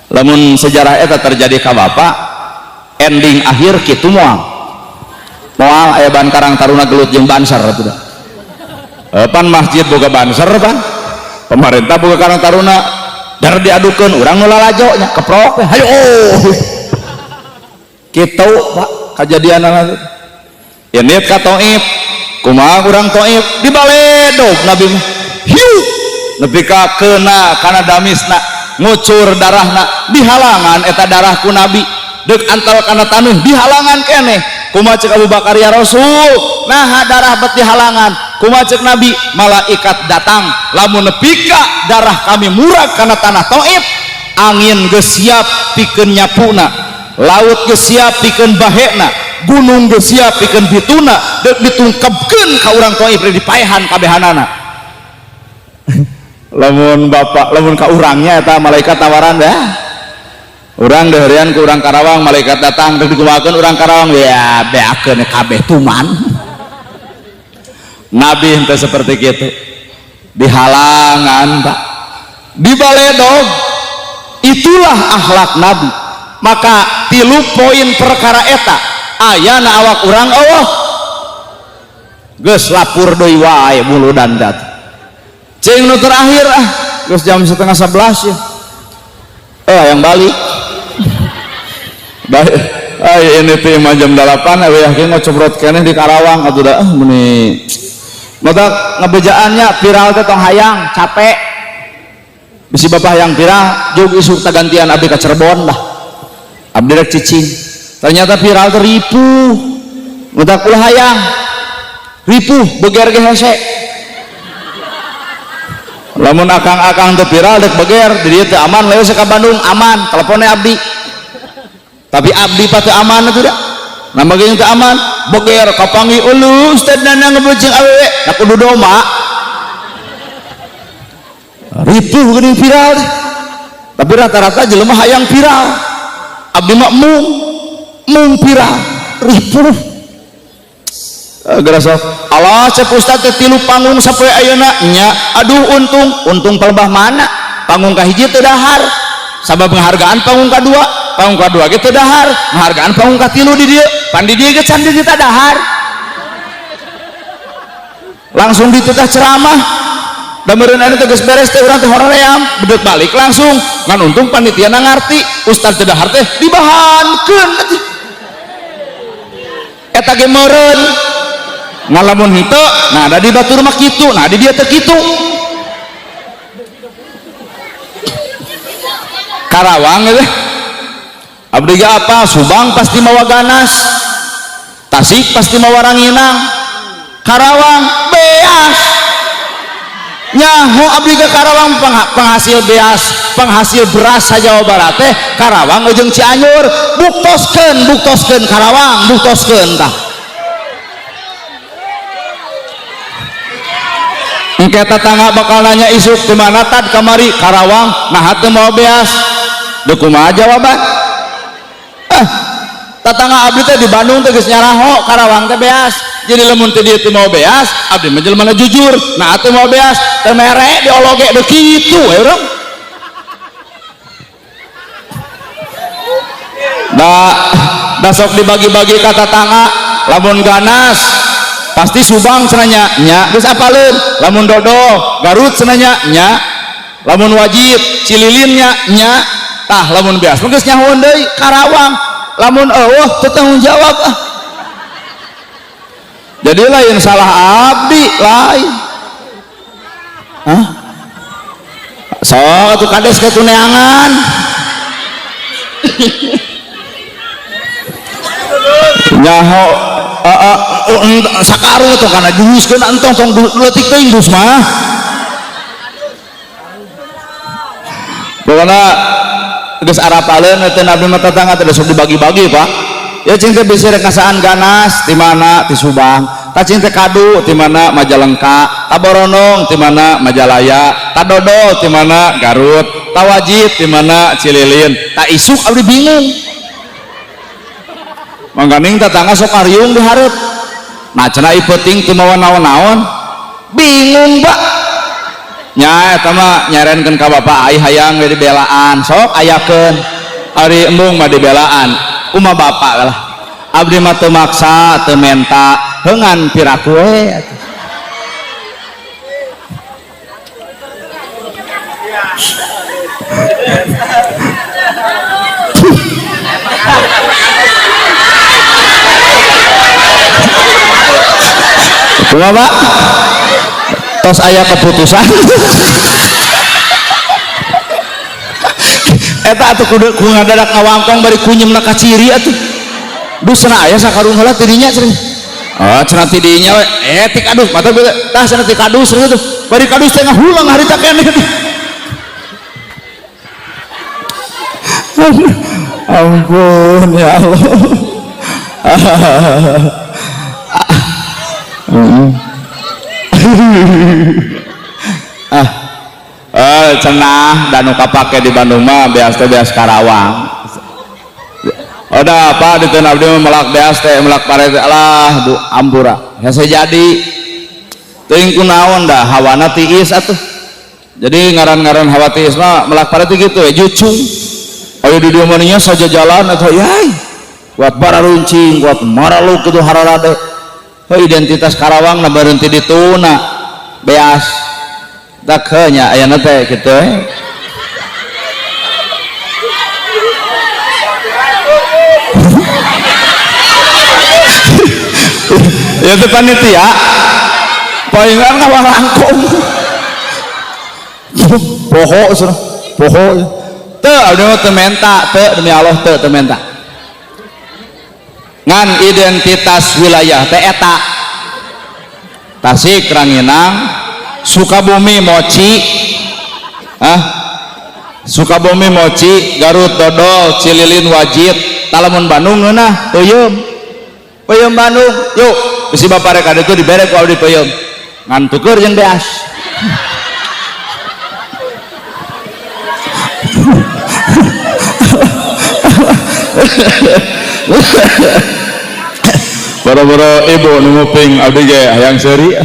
lamun sejarah eta terjadi ka bapak ending akhir kitu moal aya ban Karang Taruna gelut jeung Banser atuh pan masjid boga Banser pan pemerintah boga Karang Taruna dar diadukeun urang nu lalajo nya keprok hayo kitu Pak kajadianna ini ka Taif kumaha urang Taif dibaledog Nabi mah hiu nepi ka keuna kana damisna ngucur darahna dihalangan eta darah ku Nabi deuk antal kana tanuh dihalangan keneh kumaha cek Abu Bakar ya Rasul nah darah bet dihalangan kumaha cek Nabi malaikat datang lamun nepi ka darah kami murag kana tanah Taif angin geus siap pikeun nyapuna, laut geus siap pikeun bahena, gunung geus siap pikeun bituna, deuk ditungkepkeun ka urang toib dipaehan kabehanana. Lamun bapak, lamun ka urangnya eta malaikat tawaran dah. Urang deureun ku urang Karawang, malaikat datang deuk dikumahakeun urang Karawang, ya beakeun kabeh tuman. Nabi henteu seperti kitu. Dihalangan Pak, dibaledog. Itulah akhlak Nabi. Maka 3 poin perkara eta ayana awak urang Allah geus lapur deui wae muludan dat. Cing nu terakhir geus jam 10:30 ya. Yang balik. Baik. Ini teh jam 8 we yakin ngocobrot keneh di Karawang atuh da meni. Mata ngebejaannya viral teh tong hayang capek. Bisi bapak yang viral jog isuk tagantian abdi ka Cirebon lah. Abdi rek cicing. Ternyata viral teh ripuh. Mata kulah hayang. Ripuh beger ge hese. Lamun akang-akang teu viral dek beger di dieu teh aman leus ka Bandung aman teleponnya abdi. Tapi abdi pa teu aman atuh da. Nama geuning teu aman beger kapangi ulu Ustaz Nana ngebeuceung awewe da kudu doma. Ripuh geuning viral teh. Tapi rata-rata jelema hayang viral. Abdi mah mung viral ripuh. Gerasa Allah cek Ustaz teh 3 panggung sapoe ayeuna nya. Aduh untung pelebah mana panggung kahiji teu dahar sabab penghargaan panggung kadua ge teu dahar, penghargaan panggung katilu di dieu pan di dieu ge can kita dahar langsung ditutah ceramah da meureun anu teh geus beres teh urang teh hoream bedet balik langsung ngan untung panitiana ngarti Ustaz teu dahar teh dibahankeun eta ge meureun ngalamun henteu nah da di batur mah kitu nah di dia teh kitu. Karawang ya abdi ge apa Subang pasti mawa ganas, Tasik pasti mawa ranginang, Karawang beas nyaho abdi ge Karawang penghasil beas penghasil beras sa Jawa Barat teh Karawang jeung Cianjur buktoskeun Karawang buktoskeun tah. Engke tetangga bakal nanya isuk di mana tad kamari Karawang nah teu mau beas deuk kumaha jawaban tetangga abdi teh di Bandung teh geus nyaraho Karawang teh beas jadi lamun teh dieu teu mau beas abdi mah jelema jujur nah teu mau beas teu mere diologe deuk kitu we urang da sok dibagi-bagi ka tetangga lamun ganas pasti Subang cenanya nya geus apaleun lamun Dodo Garut cenanya nya lamun Wajib Cililin nya tah lamun beas geus nyahoon deui Karawang lamun eueuh teu tanggung jawab jadi lain salah abdi lain so atuh kades ke tuneangan nyaho sakarung tuh karena diuskeun entong tong leutik teuing dus mah pokona geus arapaleun teh Nabi mah tetangga teh sok dibagi-bagi Pak ya cing teh bisi rek ngasaan ganas di mana di Subang cing teh kadu di mana Majalengka Taboronong di mana Majalaya Tadodo di mana Garut Tawajib di mana Cililin tak isuk abdi bingung mangganing tetangga sok ariung di hareup nah cenah ieu peuting teu mawa naon-naon bingung Pak nya eta mah nyarenkeun ka bapak ai hayang we dibelaan sok ayakeun ari embung mah dibelaan kumaha bapak lah abdi mah teu maksa teu menta heungan piraku we kumaha Pak tos aya keputusan eta atuh kudu ngadadak ngawangkong bari kunyemna ka ciri atuh duh cenah aya sakarung heula tidinya cenah oh cenah tidinya we ti kadus mata tah cenah ti kadus gitu bari kadus teh ngahulang harita keneh Ampun ya Allah. Cenah dan kapake di Bandung mah beas Karawang. Udah apa di tanah abdi melak beas teh melak parete lah ampura. Ya saya jadi teuing kunaon dah hawana tiis atuh. Jadi ngaran-ngaran hawa tiis mah melak parete gitu ya jucung. Ayo di dieu mah nya saja jalan atuh yai. Kuat bararuncing, kuat maraluk kitu hararade. Identitas Karawang na berhenti di tuna beas. Tak hanya ayana teh gitu ya itu panitia palingan ngawang langkung poho teu abdi mah teu menta teu demi Allah teu menta ngan identitas wilayah teh eta Tasik Ranginang Sukabumi Moci Sukabumi Moci Garut Dodol Cililin Wajid Talamun Bandung nah Peuyeum Bandung yuk bisi bapak rek itu diberek kalau di Peuyeum ngantuker jeung beas boro-boro ibu nu nguping abdi ge hayang seuri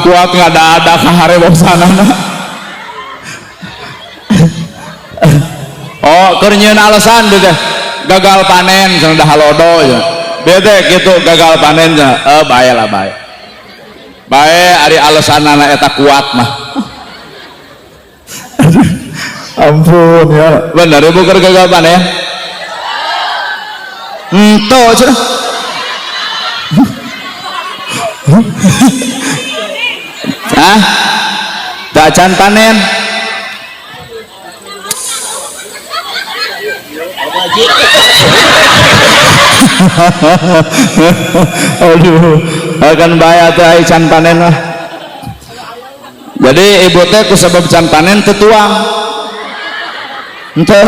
kuat nggak ada kahare bosanana. Oh kerenyeun alasan teh gagal panen cenah dah halodo ya bete gitu gagal panen bae lah bae ari alasanana eta kuat mah. Ampun ya bener ibu keur gagal panen ento cenah tak can panen aduh akan bahaya tuh can panen lah. Jadi ibu teh ku sebab can panen tetuang ente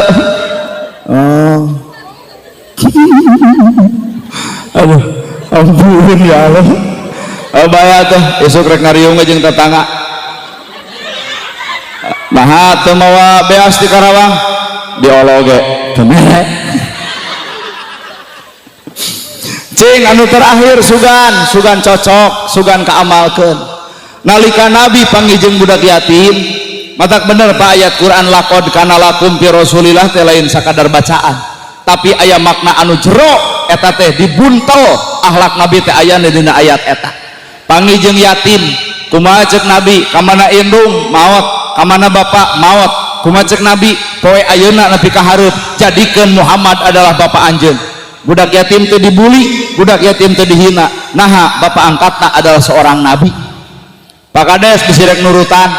aduh ampun ya Allah. Bahaya tuh isuk rek ngariung jeung tetangga maha teu mawa beas di Karawang diologe kemere cing anu terakhir sugan cocok sugan kaamalkeun nalika Nabi panggijeng budak yatim matak bener Pak ayat Quran laqad kana lakum fi Rasulillah teh lain sakadar bacaan tapi aya makna anu jero eta teh dibuntel akhlak Nabi teh aya dina ayat eta panggijeng yatim kumaha ceuk Nabi kamana indung maot kamana bapak maot kumaha ceuk Nabi poe ayeuna nepi ka hareup jadikeun Muhammad adalah bapak anjeun budak yatim teu dibuli budak yatim teu dihina naha bapak angkatna adalah seorang nabi Pak Kades bisi rek nurutan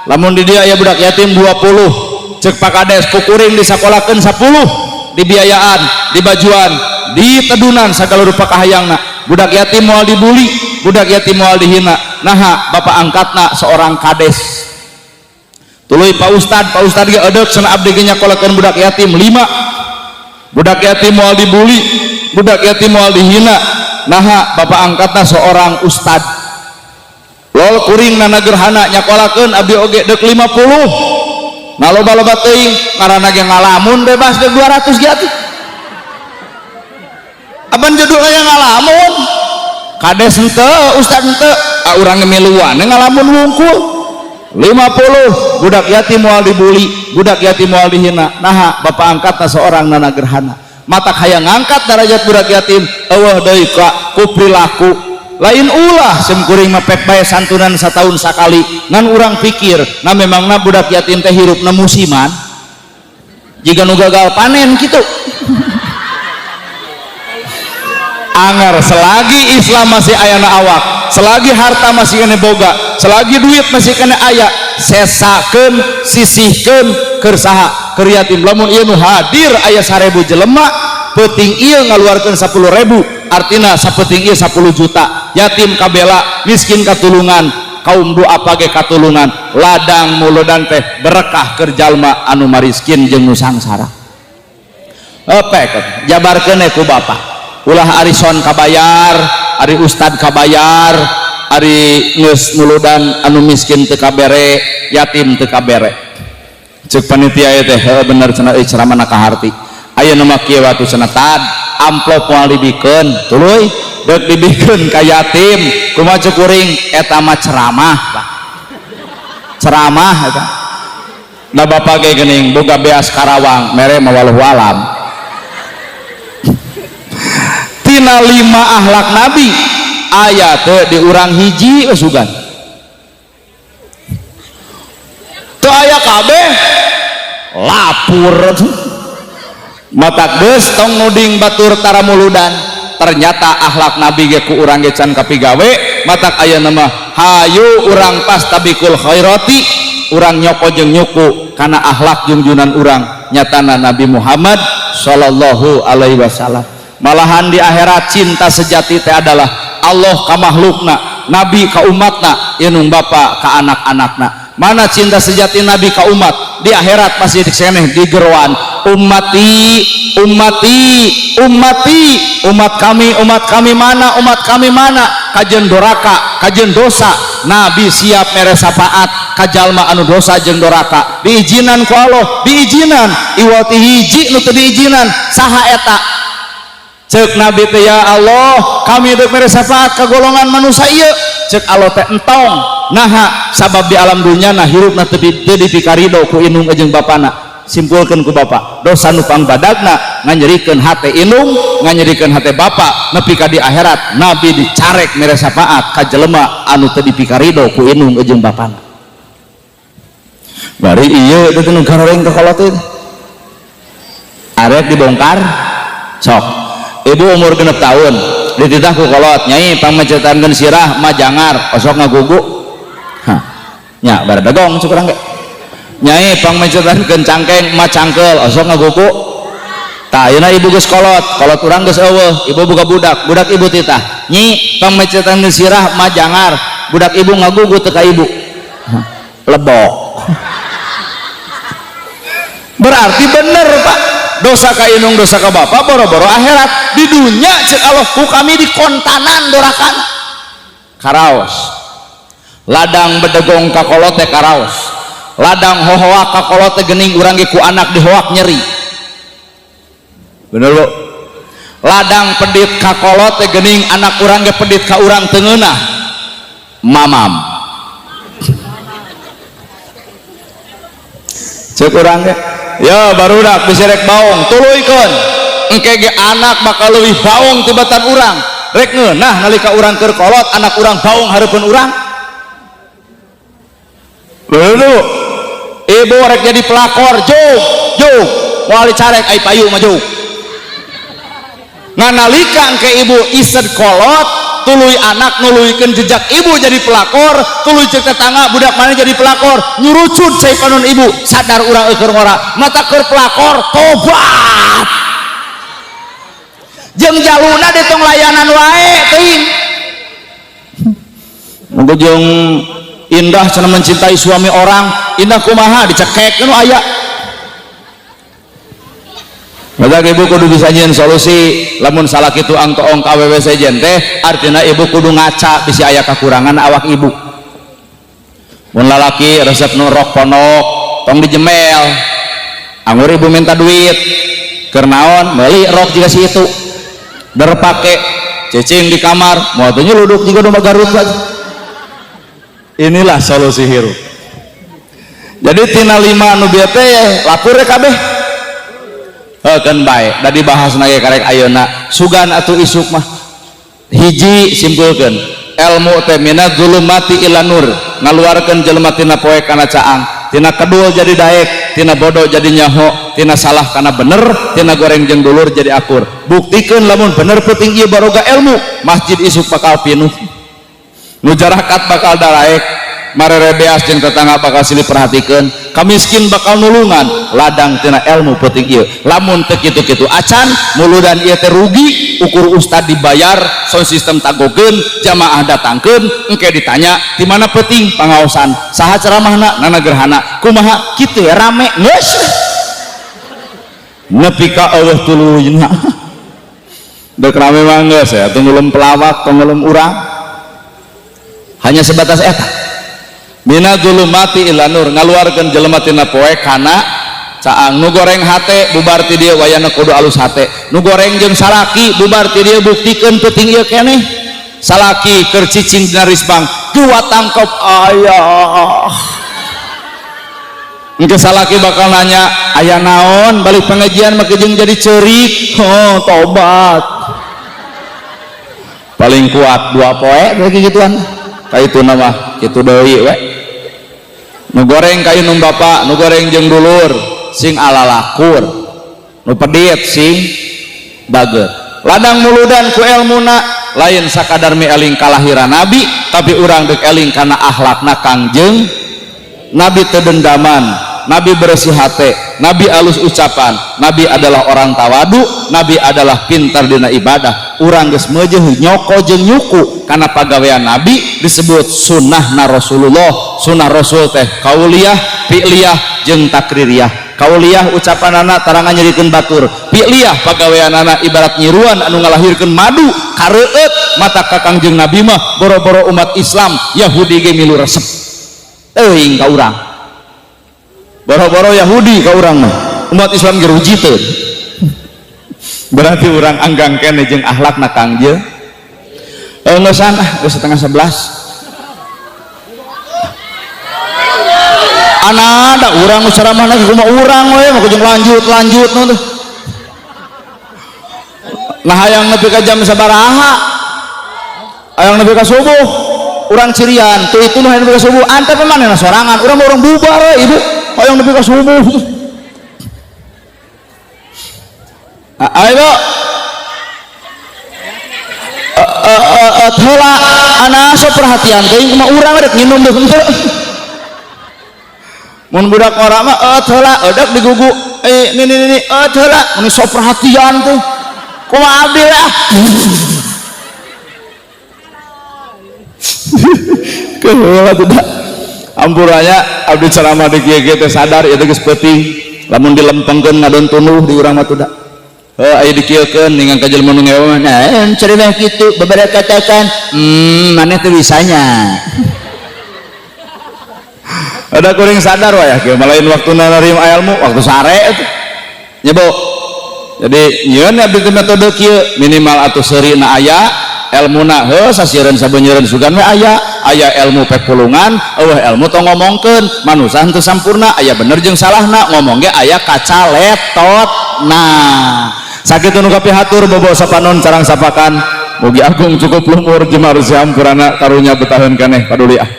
lamun di dia aya budak yatim 20 ceuk Pak Kades kukuring disakolahkeun 10 dibiayaan dibajuan ditedunan sagala rupa kahayangna budak yatim moal dibuli budak yatim moal dihina naha bapak angkatna seorang kades tuluy Pak Ustad ge edeuk cenah abdi ge nyakolakeun budak yatim 5 budak yatim moal dibuli budak yatim moal dihina naha bapak angkatna seorang ustad lol kuring nana gerhana nyakolakeun abdi oge deuk 50 nah loba-loba teuing ngaranna ge ngalamun bebas deuk 200 ge atuh aban judul aya ngalamun kades henteu ustad henteu urang miluan ngalamun wungkul 50 budak yatim moal dibuli budak yatim moal dihina naha bapak angkatna seorang nana gerhana matak hayang ngangkat derajat budak yatim eueuh deui ka ku perilaku lain ulah sim kuring mepek bae santunan satahun sakali ngan urang pikir na memangna budak yatim teh hirupna musiman jika nu gagal panen kitu anger selagi Islam masih ayana awak selagi harta masih kena boga selagi duit masih kena aya sesakeun sisihkeun keur saha keur yatim lamun ieu nu hadir aya 1000 jelema peuting ieu ngaluarkeun 10.000 artina sapeting ieu 10 juta yatim kabela miskin katulungan kaum doa page katulungan ladang muludan teh berkah keur jalma anu mariskin jeung nu sangsara epek jabarkeun ku bapak ulah ari son kabayar ari ustad kabayar ari geus muludan anu miskin teu kabere yatim teu kabere cek panitia teh bener cenah ceramana kaharti aya nu make watu cenah tad amplop moal dibikeun tuluy deuk dibikeun ka yatim kumaha cek kuring eta mah ceramah eta da bapak ge geuning boga beas Karawang mere mawaluh alam tina 5 akhlak nabi aya teu di urang hiji sugan teu aya kabeh lapur matak geus tong nuding batur tara muludan ternyata akhlak nabi ge ku urang ge can kapigawe matak aya nama hayu urang pas tabikul khairati urang nyoko jeung nyuku kana akhlak junjunan urang nyatana Nabi Muhammad sallallahu alaihi wasallam malahan di akhirat cinta sejati teh adalah Allah ka makhlukna nabi ka umatna inung bapa ka anak-anakna mana cinta sejati nabi ka umat di akhirat masih diseneh di geruan ummati ummati ummati umat kami mana kajen doraka kajen dosa nabi siap mere sapaat ka jalma anu dosa jeung doraka diijinan ku Allah diijinan iwati hiji nu teu diijinan saha eta cek nabi teh ya Allah kami deuk mere syafaat ka golongan manusia ieu cek Allah teh entong naha sabab di alam dunya nah hirupna teu dipikarido ku inung jeung bapana simpulkeun ku bapa dosa nu pangbadagna nganyerikeun hate inung nganyerikeun hate bapa nepi ka di akhirat nabi dicarek mere syafaat ka jelema anu teu dipikarido ku inung jeung bapana bari ieu teh nu garoreng ka kolot teh arek dibongkar sok ibu umur 6 tahun dititah ku kolot nyai pangmecetankeun sirah mah jangar osok ngagugu nya baradagong cukurang ge nyai pangmecetankeun cangkeng mah cangkel osok ngagugu tah ayeuna ibu geus kolot urang geus eueuh ibu boga budak ibu titah nyi pangmecetankeun sirah mah jangar budak ibu ngagugu teu ka ibu lebok berarti bener Pak dosa ka inung dosa ka bapa boro-boro akhirat di dunya cek Allah ku kami di kontanan dorakan karaos ladang bedegong ka kolot teh karaos ladang hohoak ka kolot teh geuning urang ge ku anak dihoak nyeri bener lo ladang pedit ka kolot teh geuning anak urang ge pedit ka urang teu ngeunah mamam cek urang ge ya barudak bisa rek baung tuluykeun engke ge anak bakal leuwih baung tibatan urang rek ngeunah nalika urang keur kolot anak urang baung hareupeun urang leuh ibu rek jadi pelakor juk moal dicarek ai payu mah juk nganalika engke ibu ised kolot tuluy anak nuluykeun jejak ibu jadi pelakor tuluy cek tetangga budak mana jadi pelakor nyurucut cai panon ibu sadar urang keur ngora mata keur pelakor tobat jeung jaluna ditong layanan wae teuing monggo jeung indah cenah mencintai suami orang indah kumaha dicekekeun aya maka ibu kudu bisa nyeun solusi lamun salah kitu angtoong ka awewe sejen teh artina ibu kudu ngaca bisi aya kakurangan awak ibu mun lalaki resep nu rok ponok tong dijemel anggur ibu minta duit keur naon meuli rok jiga si itu derpake cicing di kamar moal teh nyeluduk jiga domba Garut inilah solusi hirup jadi tina 5 anu bieu teh lapur kabeh kan baik da dibahas na ge karek ayeuna sugan atuh isuk mah hiji simpulkeun ilmu teh minaz zulumati ila nur ngaluarkeun jelema tina poe kana caang tina kedul jadi daek tina bodoh jadi nyaho tina salah kana bener tina goreng jeung dulur jadi akur buktikeun lamun bener peuting ieu baroga ilmu masjid isuk bakal pinuh nu jarakat bakal daraek marerebeas jeung tetangga bakal silih perhatikeun, kamiskin bakal nulungan, ladang tina ilmu penting ieu. Lamun teu kitu-kitu acan muludan ieu teh rugi, ukur ustad dibayar, sound system tagogeun, jamaah datangkeun, engke ditanya di mana penting pangaosan, saha ceramahna, nana gerhana, kumaha kitu ya rame, geus nepi ka eueuh tuluyna. Dek rame mah geus ya, tungguleum pelawak, tungguleum urang. Hanya sebatas eta. Mina zulumati ila nur, ngaluarkeun jelema tina poe kana caang. Nu goreng hate bubar ti dieu wayana kudu alus hate, nu goreng jeung salaki bubar ti dieu buktikeun penting ieu keneh. Salaki keur cicing dina risbang dua tangkap ayah, engke salaki bakal nanya aya naon balik pengajian mah jeung jadi ceurik. Oh tobat paling kuat dua poe bagi gituan ka itu nama kitu deui we. Nu goreng ka inung bapa, nu goreng jeung dulur sing alalakur, nu pedit sing baget. Ladang muludan ku ilmuna lain sakadar eling kalahiran nabi, tapi urang deuk eling kana akhlakna Kangjeng Nabi teu dendaman, Nabi bersih hate, Nabi alus ucapan, Nabi adalah orang tawadu, Nabi adalah pintar dina ibadah. Urang geus meujeuh nyoko jeung nyuku kana pagawean Nabi disebut sunnahna Rasulullah. Sunnah Rasul teh kauliyah, fi'liyah jeung takririyah. Kauliyah ucapanana tarangan nyerikeun batur, fi'liyah pagaweanana ibarat nyiruan anu ngalahirkeun madu kareueut mata ka Kangjeng Nabi mah boro-boro umat Islam Yahudi ge milu resep teuing ka urang. Boro-boro Yahudi ka urang mah umat Islam ge ruji teu. Berarti urang anggang kene jeung akhlakna Kangjeng. Ngeusan geus 10:30. Ana ada urang nu ceramah lagi kumaha urang we mah jeung lanjut nu teh. Nah hayang nepi ka jam sabaraha? Hayang nepi ka subuh. Urang cirian tuh itu nu hayang nepi ka subuh, antep manehna sorangan, urang urang bubar we ibu. Hayang nepi ka subuh. Ayo heula ana sok perhatian teuing kumaha urang rek nginum deuk henteu. Mun budak ora mah heula eudeuk digugu ini heula mun sok perhatian tuh kumaha abdi lah. Keheula tuh ampurannya abdi ceramah di kieu teh sadar ieu geus penting lamun dilempengkeun ngadon tunuh di urang mah tuh da. Aya dikieulkeun ningan ka jelema nu ngewe nah cerita kitu babada katakan maneh teh bisanya. Ada kuring sadar wah ya malain waktu narima ilmu waktu sare atuh nya bo. Jadi nyieun abdi teh metode kieu minimal atuh seurina aya ilmuna heuh sasieun sabeuneureun sugan we aya ilmu pek pulungan eueuh ilmu tong ngomongkeun manusa henteu sampurna aya bener jeung salahna ngomong ge aya kaca letot. Nah sakitu nu kapihatur bobo sapanon carang sapakan mugi agung cukup lumur jemar sampurana karunya betaheun keneh paduli ah.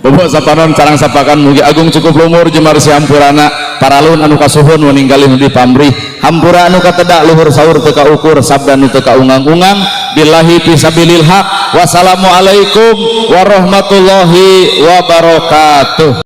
Bobo sapanon carang sapakan mugi agung cukup lumur jemar sampurana paralun anu kasuhun meninggalin di pamrih hampura anu katedak luhur saur teu kaukur sabda nu teu kaungang-ungang billahi fisabilil haq. Wassalamualaikum warahmatullahi wabarakatuh.